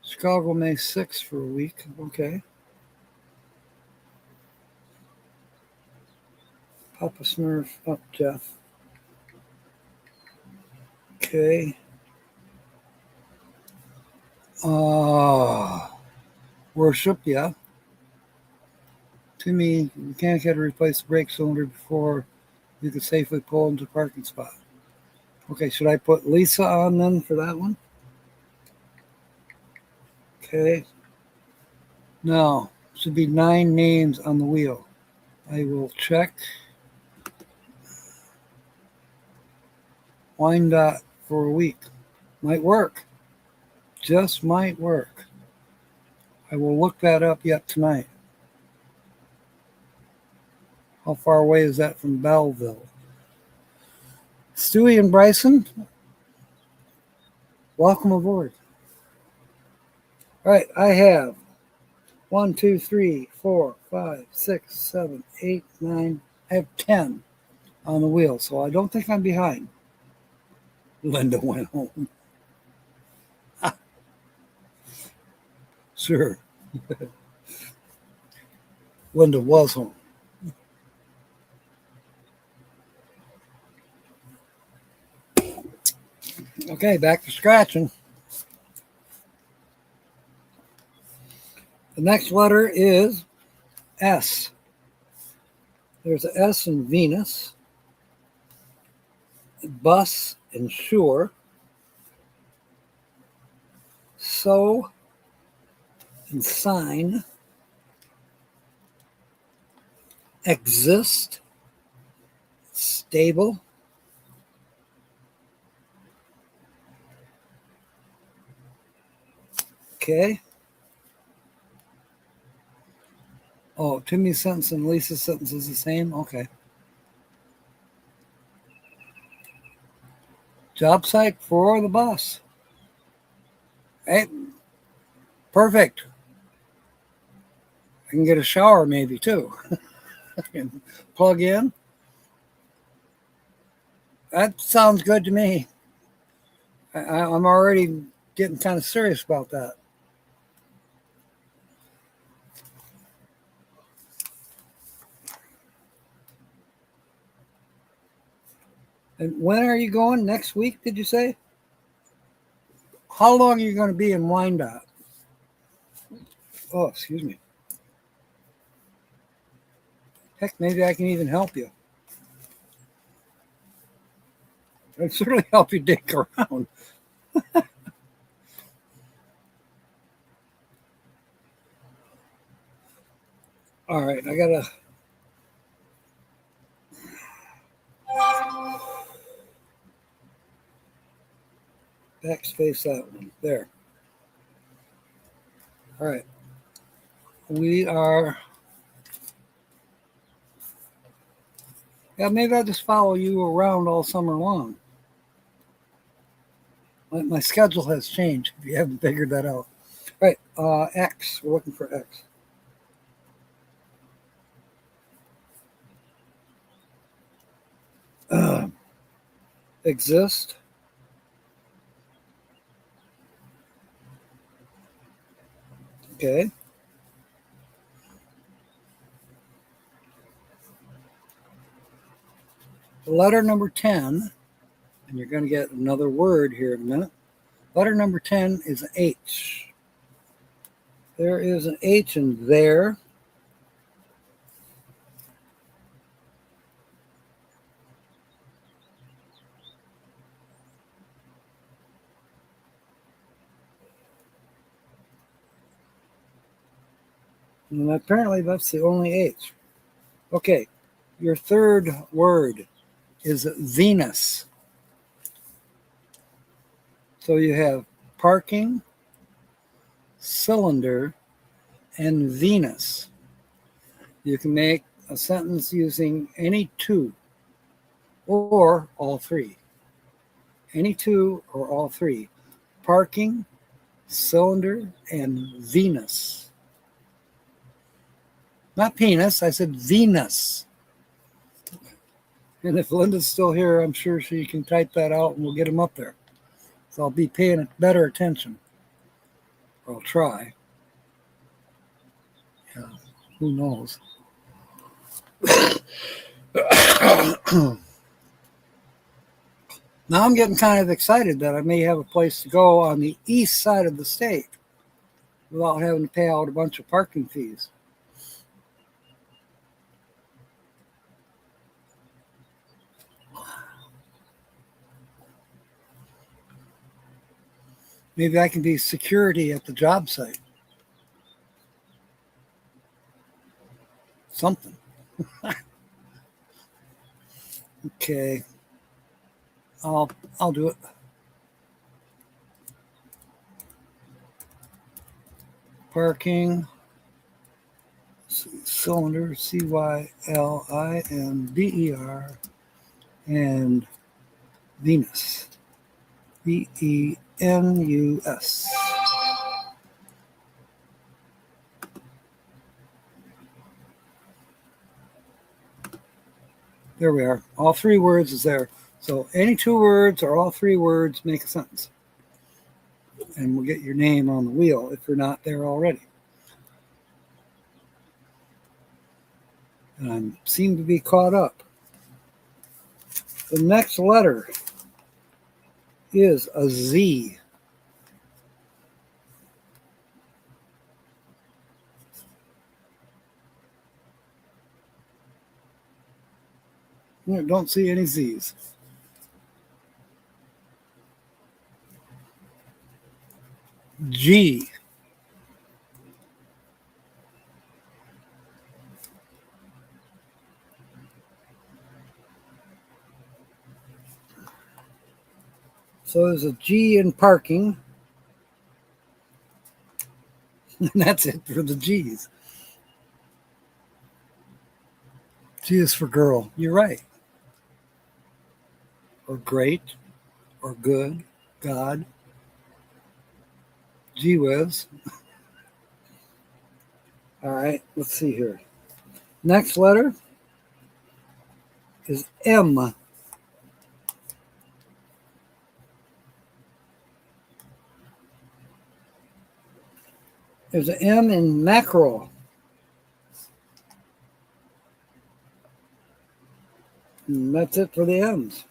[SPEAKER 1] Chicago, May 6th for a week. Okay. Papa Smurf up, Jeff. Okay. Worship, yeah. To me, the mechanic had to replace the brake cylinder before you could safely pull into the parking spot. Okay, should I put Lisa on then for that one? Okay. Now, should be 9 names on the wheel. I will check. Wyandotte for a week. Might work. Just might work. I will look that up yet tonight. How far away is that from Belleville? Stewie and Bryson, welcome aboard. All right, I have 1, 2, 3, 4, 5, 6, 7, 8, 9. I have 10 on the wheel, so I don't think I'm behind. Linda went home. Sure. Linda was home. Okay, back to scratching. The next letter is S. There's an S in Venus, bus and sure, so and sign, exist, stable, okay. Oh, Timmy's sentence and Lisa's sentence is the same? Okay. Job site for the bus. Hey, perfect. I can get a shower maybe too. And plug in. That sounds good to me. I'm already getting kind of serious about that. And when are you going? Next week, did you say? How long are you going to be in Wyandotte? Oh, excuse me. Heck, maybe I can even help you. I'd certainly help you dig around. All right, I gotta. Backspace that one. There. All right. We are. Yeah, maybe I'll just follow you around all summer long. My schedule has changed if you haven't figured that out. All right. X. We're looking for X. Exist. Okay. Letter number 10, and you're going to get another word here in a minute. Letter number 10 is an H. There is an H in there. And apparently that's the only H. Okay, your third word is Venus. So you have parking, cylinder, and Venus. You can make a sentence using any two or all three. Any two or all three. Parking, cylinder, and Venus. Not penis, I said Venus. And if Linda's still here, I'm sure she can type that out and we'll get them up there. So I'll be paying better attention. Or I'll try. Yeah, who knows? Now I'm getting kind of excited that I may have a place to go on the east side of the state without having to pay out a bunch of parking fees. Maybe I can be security at the job site. Something. Okay. I'll do it. Parking, cylinder, CYLINDER, and Venus, VENUS. There we are. All three words is there. So any two words or all three words make a sentence. And we'll get your name on the wheel if you're not there already. And I seem to be caught up. The next letter is a Z. Don't see any Z's. G. So there's a G in parking. And that's it for the G's. G is for girl. You're right. Or great. Or good. God. Gee whiz. All right, let's see here. Next letter is M. There's an M in mackerel. And that's it for the M's.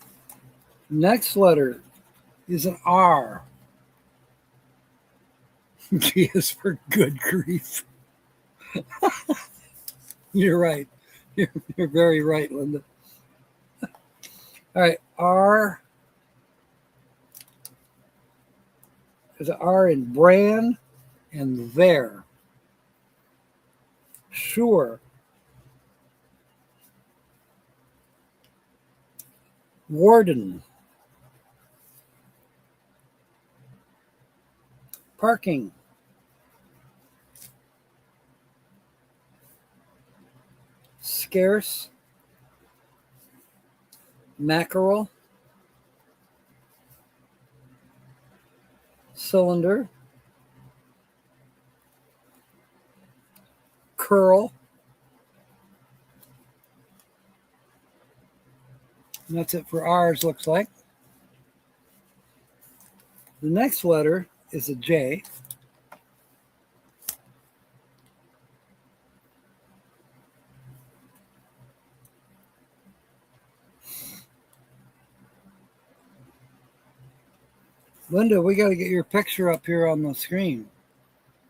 [SPEAKER 1] Next letter is an R. G is for good grief. You're right. You're very right, Linda. All right, R. There's an R in brand and there. Sure. Warden. Parking. Scarce. Mackerel. Cylinder. Curl. And that's it for ours, looks like. The next letter is a J. Linda, we got to get your picture up here on the screen.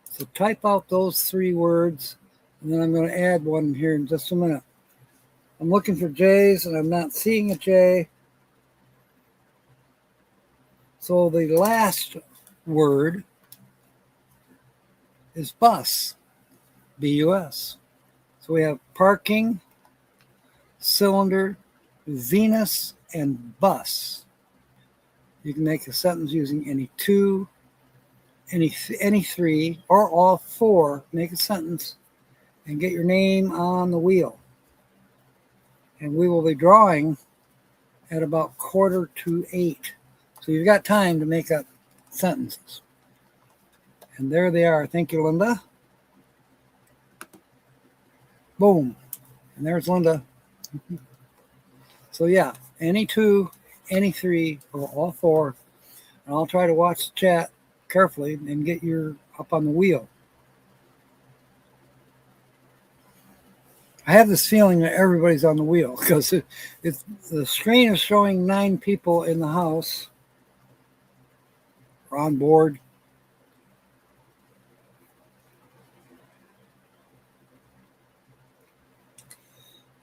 [SPEAKER 1] So type out those 3 words, and then I'm going to add one here in just a minute. I'm looking for J's, and I'm not seeing a J. So the last word is bus, B-U-S. So we have parking, cylinder, Venus, and bus. You can make a sentence using any 2, any 3, or all 4. Make a sentence and get your name on the wheel. And we will be drawing at about 7:45. So you've got time to make up sentences. And there they are. Thank you, Linda. Boom. And there's Linda. So yeah, any 2, any 3, or all 4. And I'll try to watch the chat carefully and get you up on the wheel. I have this feeling that everybody's on the wheel because the screen is showing 9 people in the house or on board.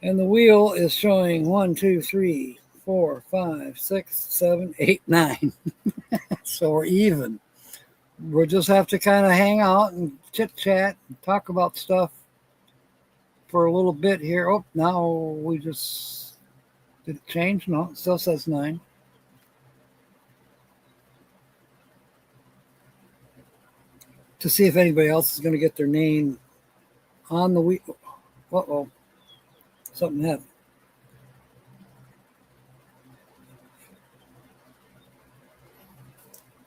[SPEAKER 1] And the wheel is showing 1, 2, 3, 4, 5, 6, 7, 8, 9. So we're even. We'll just have to kind of hang out and chit chat and talk about stuff for a little bit here. Oh, now we just did it change? No, it still says 9. To see if anybody else is going to get their name on the wheel. Uh-oh. Something happened.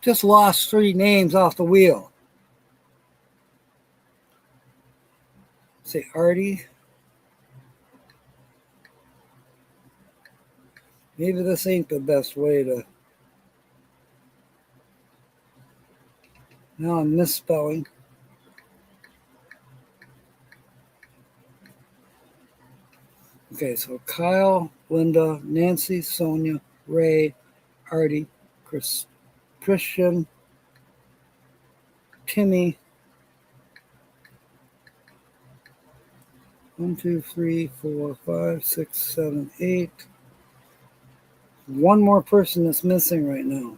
[SPEAKER 1] Just lost 3 names off the wheel. Say Artie. Maybe this ain't the best way to. Now I'm misspelling. Okay, so Kyle, Linda, Nancy, Sonia, Ray, Artie, Christian, Timmy. 1, 2, 3, 4, 5, 6, 7, 8. One more person that's missing right now.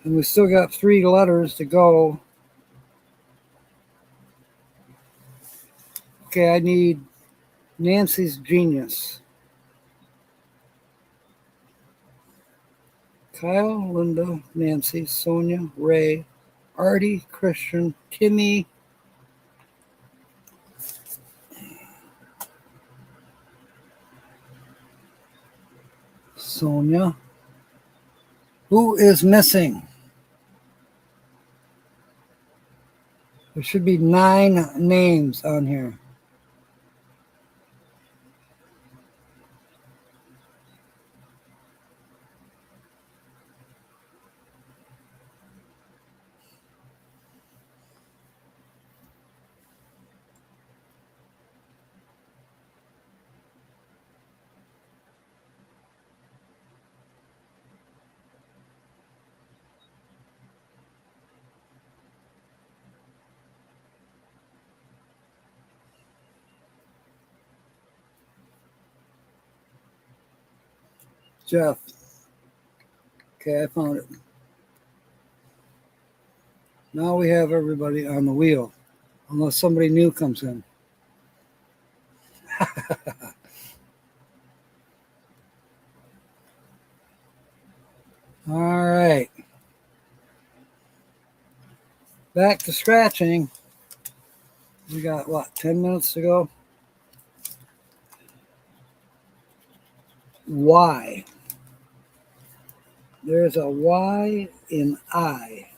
[SPEAKER 1] And we still got 3 letters to go. Okay, I need Nancy's Genius. Kyle, Linda, Nancy, Sonia, Ray, Artie, Christian, Timmy, Sonia. Who is missing? There should be 9 names on here. Jeff. Okay, I found it. Now we have everybody on the wheel, unless somebody new comes in. back to scratching. We got what, 10 minutes to go? Y. There's a Y in I.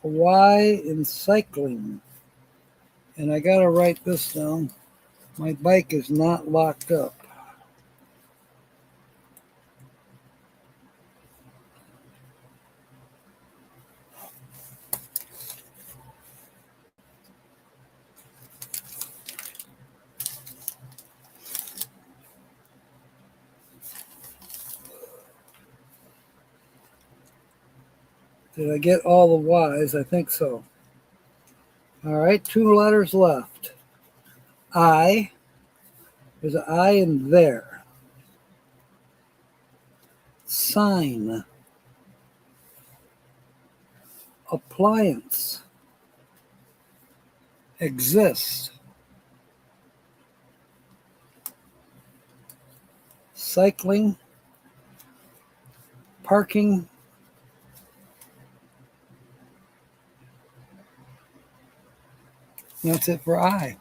[SPEAKER 1] A Y in cycling. And I gotta write this down. My bike is not locked up. Did I get all the Y's? I think so. All right, 2 letters left. I. There's an I in there. Sign. Appliance. Exist. Cycling. Parking. That's it for I.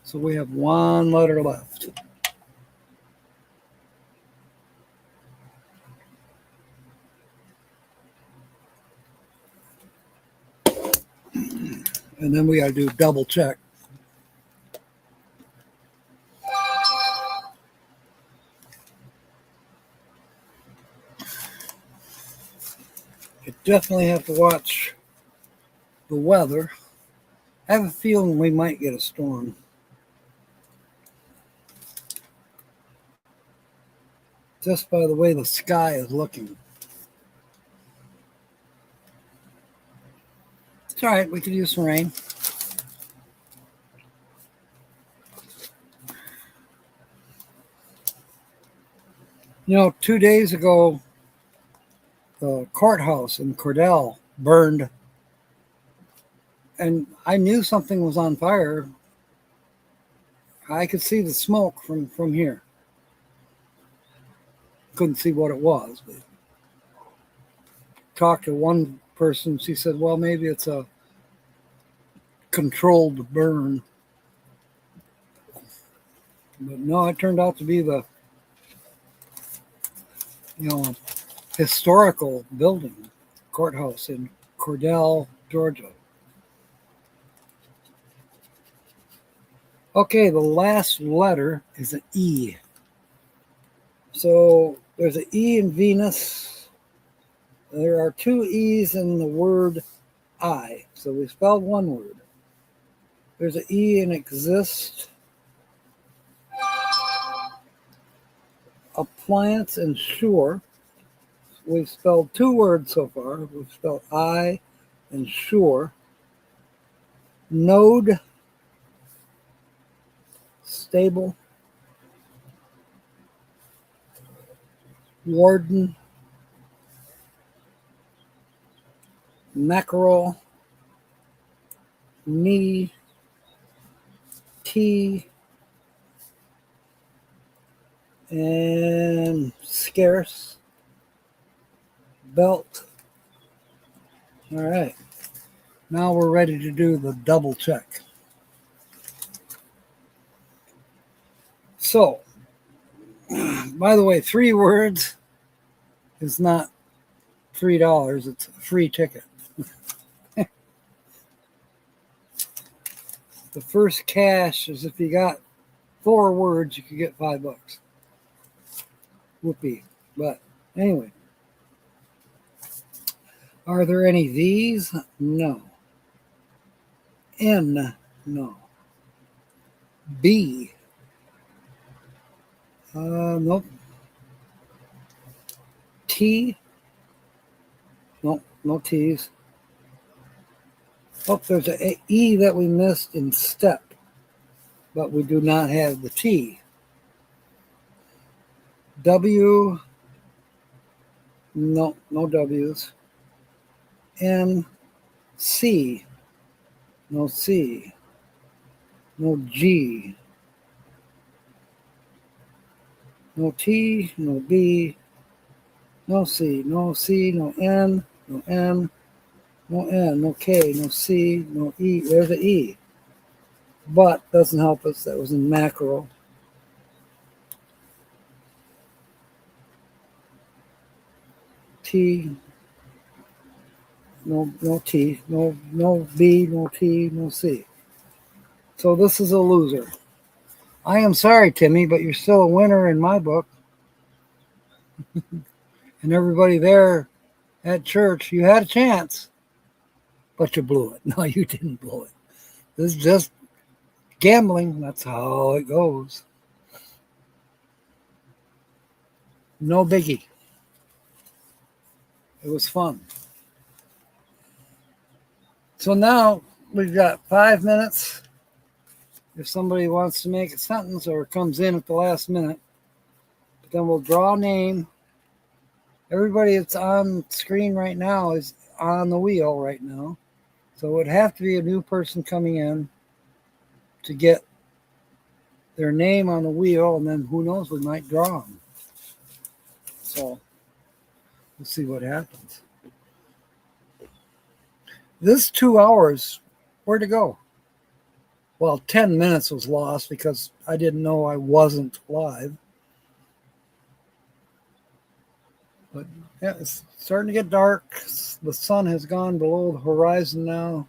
[SPEAKER 1] So we have 1 letter left. And then we got to do double check. You definitely have to watch the weather. I have a feeling we might get a storm. Just by the way the sky is looking. It's all right, we could use some rain. You know, 2 days ago, the courthouse in Cordell burned, and I knew something was on fire. I could see the smoke from here. Couldn't see what it was, but talked to one person. She said, well, maybe it's a controlled burn. But no, it turned out to be the, historical building, courthouse in Cordell, Georgia. Okay, the last letter is an E. So there's an E in Venus. There are 2 E's in the word I. So we spelled one word. There's an E in exist. Appliance and sure. We've spelled 2 words so far. We've spelled I and sure. Node. Stable. Warden. Mackerel. Knee. Tea. And scarce. Belt. All right. Now we're ready to do the double check. So, by the way, 3 words is not $3. It's a free ticket. The first cash is if you got 4 words, you could get $5. Whoopee. But anyway. Are there any V's? No. N? No. B? Nope. T? Nope, no T's. Oh, there's an E that we missed in step, but we do not have the T. W? No, no W's. N? C? No C. No G. No T, no B, No C, no C, no N, no M, no N, no K, no C, no E. There's an E. But doesn't help us. That was in macro. T, no T, no B, no T, no C. So this is a loser. I am sorry, Timmy, but you're still a winner in my book. And everybody there at church, you had a chance, but you blew it. No, you didn't blow it. This is just gambling. That's how it goes. No biggie. It was fun. So now we've got 5 minutes. If somebody wants to make a sentence or comes in at the last minute, but then we'll draw a name. Everybody that's on screen right now is on the wheel right now. So it would have to be a new person coming in to get their name on the wheel, and then who knows, we might draw them. So we'll see what happens. This 2 hours, where'd it go? Well, 10 minutes was lost because I didn't know I wasn't live. But yeah, it's starting to get dark. The sun has gone below the horizon now.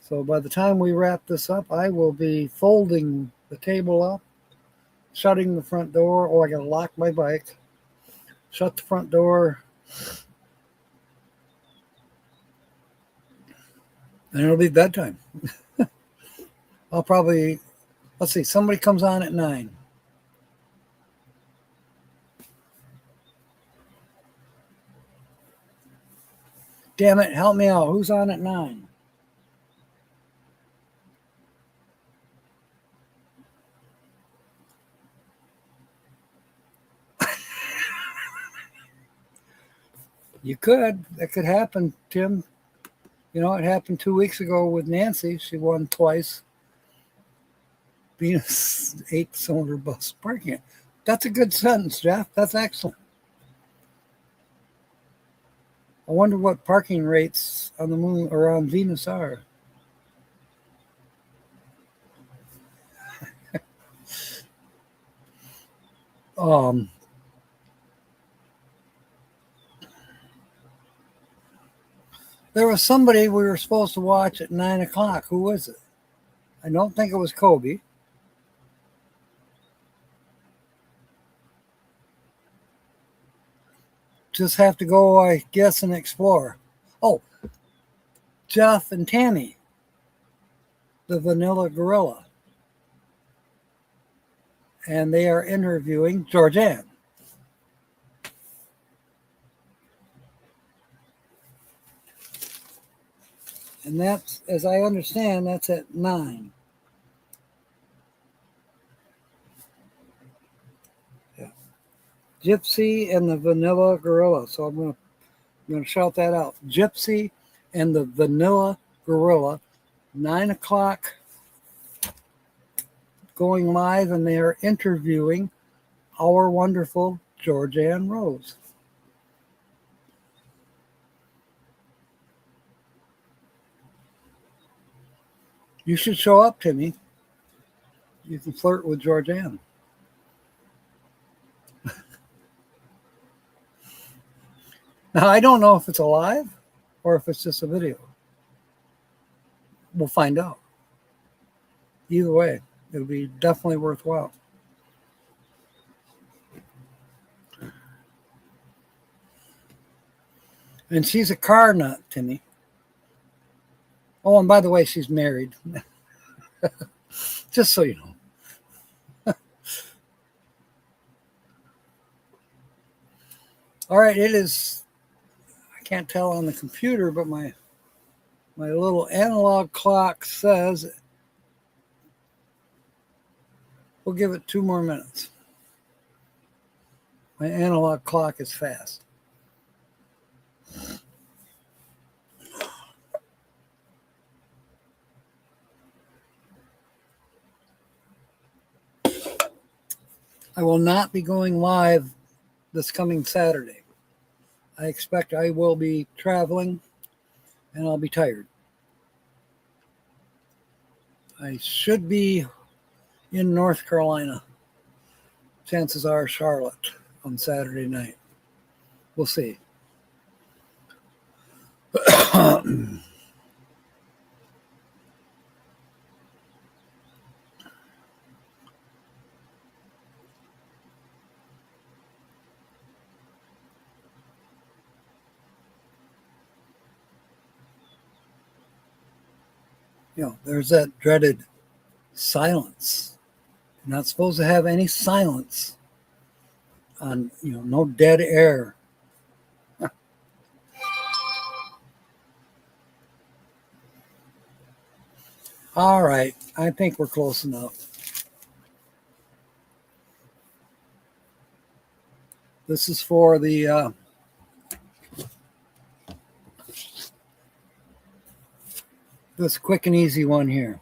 [SPEAKER 1] So by the time we wrap this up, I will be folding the table up, shutting the front door. Oh, I got to lock my bike. Shut the front door. And it'll be bedtime. I'll probably, let's see, somebody comes on at 9. Damn it, help me out. Who's on at 9? You could. That could happen, Tim. You know, it happened 2 weeks ago with Nancy. She won twice. Being a 8-cylinder bus parking it. That's a good sentence, Jeff. That's excellent. I wonder what parking rates on the moon or on Venus are. There was somebody we were supposed to watch at 9 o'clock. Who was it? I don't think it was Kobe. Just have to go, I guess, and explore. Oh, Jeff and Tammy, the Vanilla Gorilla. And they are interviewing Georgianne. And that's, as I understand, that's at 9. Yeah. Gypsy and the Vanilla Gorilla. So I'm going to shout that out. Gypsy and the Vanilla Gorilla, 9 o'clock, going live, and they are interviewing our wonderful Georgianne Rose. You should show up, Timmy. You can flirt with Georgianne. Now, I don't know if it's alive or if it's just a video. We'll find out. Either way, it'll be definitely worthwhile. And she's a car nut, Timmy. Oh, and by the way, she's married. Just so you know. All right, it is, I can't tell on the computer, but my little analog clock says we'll give it 2 more minutes. My analog clock is fast. I will not be going live this coming Saturday. I expect I will be traveling and I'll be tired. I should be in North Carolina. Chances are Charlotte on Saturday night. We'll see. There's that dreaded silence. You're not supposed to have any silence on, no dead air. All right. I think we're close enough. This is for the this quick and easy one here.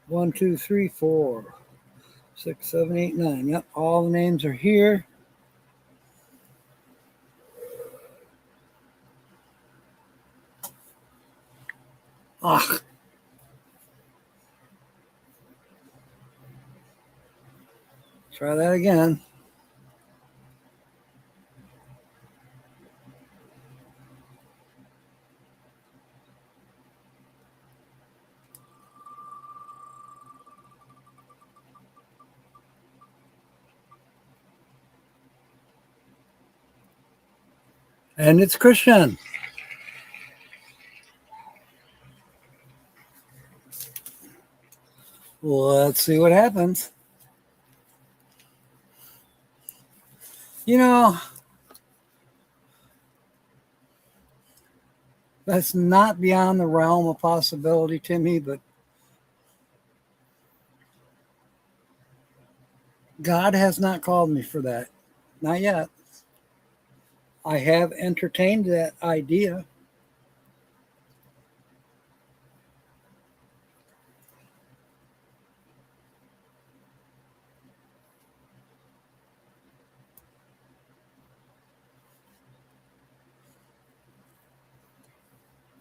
[SPEAKER 1] One, two, three, 4, 6, 7, 8, 9. Yep, all the names are here. Ah. Try that again. And it's Christian. Let's see what happens. That's not beyond the realm of possibility, Timmy, but God has not called me for that. Not yet. I have entertained that idea.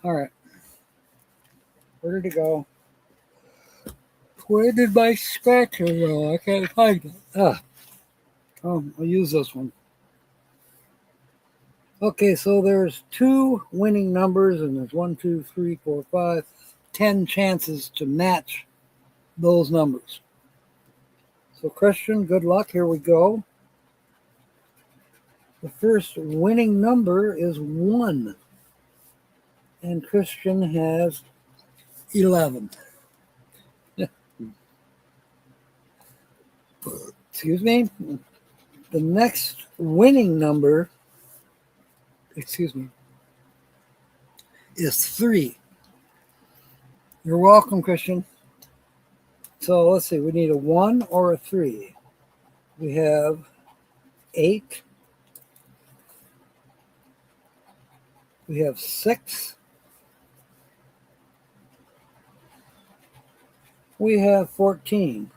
[SPEAKER 1] All right. Where did it go? Where did my scratcher go? I can't find it. I'll use this one. Okay, so there's 2 winning numbers, and there's 1, 2, 3, 4, 5, 10 chances to match those numbers. So, Christian, good luck. Here we go. The first winning number is 1, and Christian has 11. Excuse me. The next winning number, is 3. You're welcome, Christian. So let's see, we need a 1 or a 3. We have 8. We have 6. We have 14.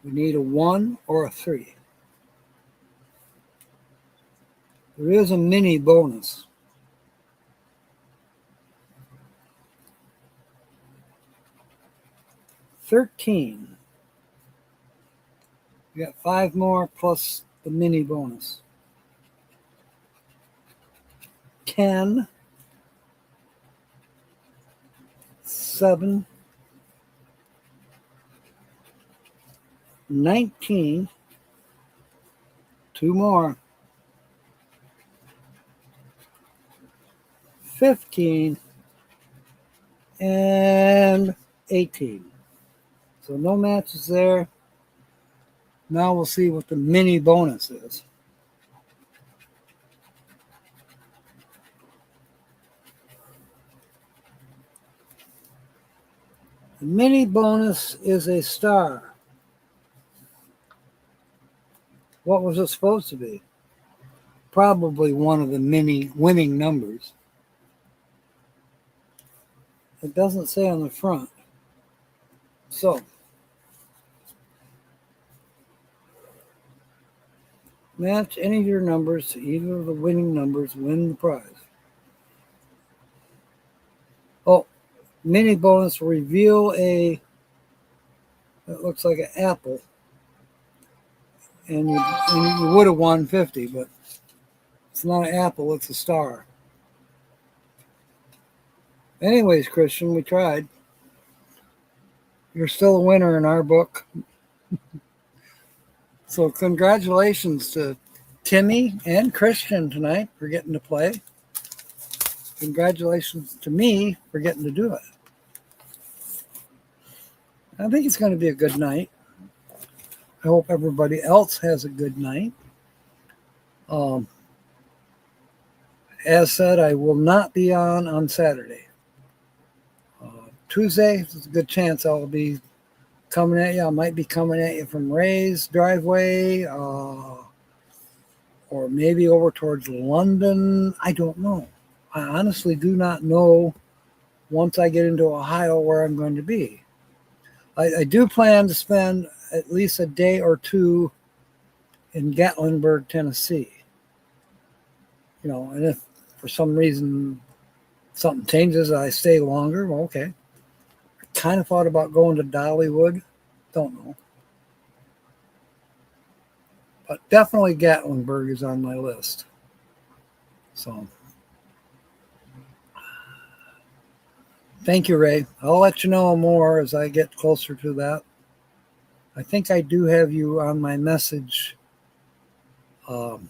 [SPEAKER 1] We need a 1 or a 3. There is a mini bonus. 13. We got 5 more plus the mini bonus. 10. 7. 19. 2 more. 15. And 18. So no matches there. Now we'll see what the mini bonus is. The mini bonus is a star. What was it supposed to be? Probably one of the many winning numbers. It doesn't say on the front. So, Match any of your numbers to either of the winning numbers, win the prize. Oh, mini bonus will reveal it looks like an apple. And you would have won 50, but it's not an apple, it's a star. Anyways, Christian, we tried. You're still a winner in our book. So congratulations to Timmy and Christian tonight for getting to play. Congratulations to me for getting to do it. I think it's going to be a good night. I hope everybody else has a good night. As said, I will not be on Saturday. Tuesday, there's a good chance I'll be coming at you. I might be coming at you from Ray's driveway, or maybe over towards London. I don't know. I honestly do not know once I get into Ohio where I'm going to be. I do plan to spend at least a day or two in Gatlinburg, Tennessee. And if for some reason something changes, I stay longer, well, okay. I kind of thought about going to Dollywood. Don't know. But definitely Gatlinburg is on my list. So, thank you, Ray. I'll let you know more as I get closer to that. I think I do have you on my message. I'm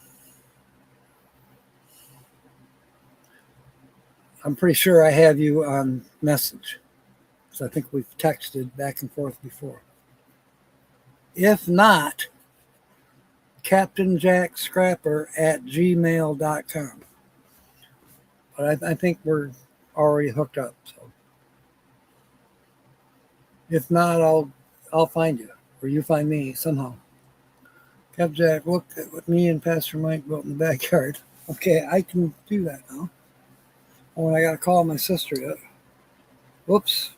[SPEAKER 1] pretty sure I have you on message. So I think we've texted back and forth before. If not, CaptainJackScrapper@gmail.com. But I think we're already hooked up. So if not, I'll find you, or you find me somehow. Cap Jack, look at what me and Pastor Mike built in the backyard. Okay, I can do that now. Oh, and I got to call my sister yet. Whoops.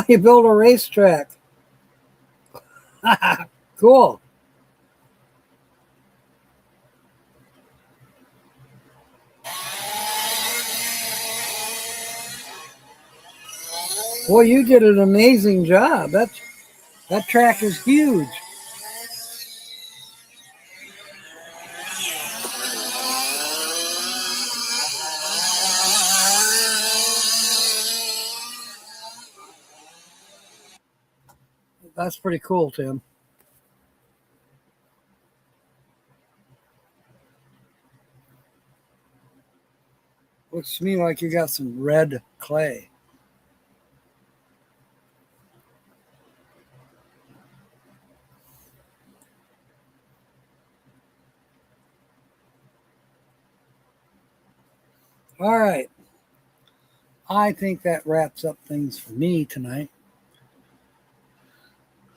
[SPEAKER 1] You built a racetrack. Cool. Boy, you did an amazing job. That track is huge. That's pretty cool, Tim. Looks to me like you got some red clay. All right. I think that wraps up things for me tonight.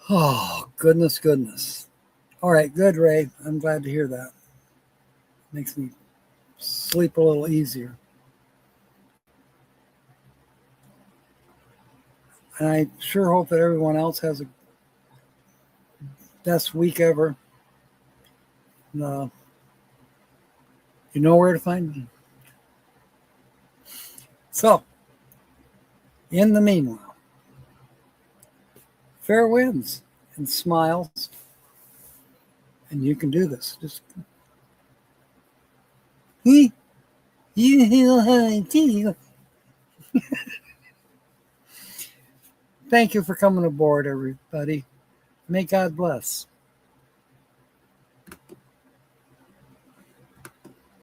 [SPEAKER 1] Oh, goodness. All right, good, Ray. I'm glad to hear that. Makes me sleep a little easier. And I sure hope that everyone else has a best week ever. And, you know where to find me. So, in the meanwhile, fair winds and smiles. And you can do this. Just thank you for coming aboard, everybody. May God bless.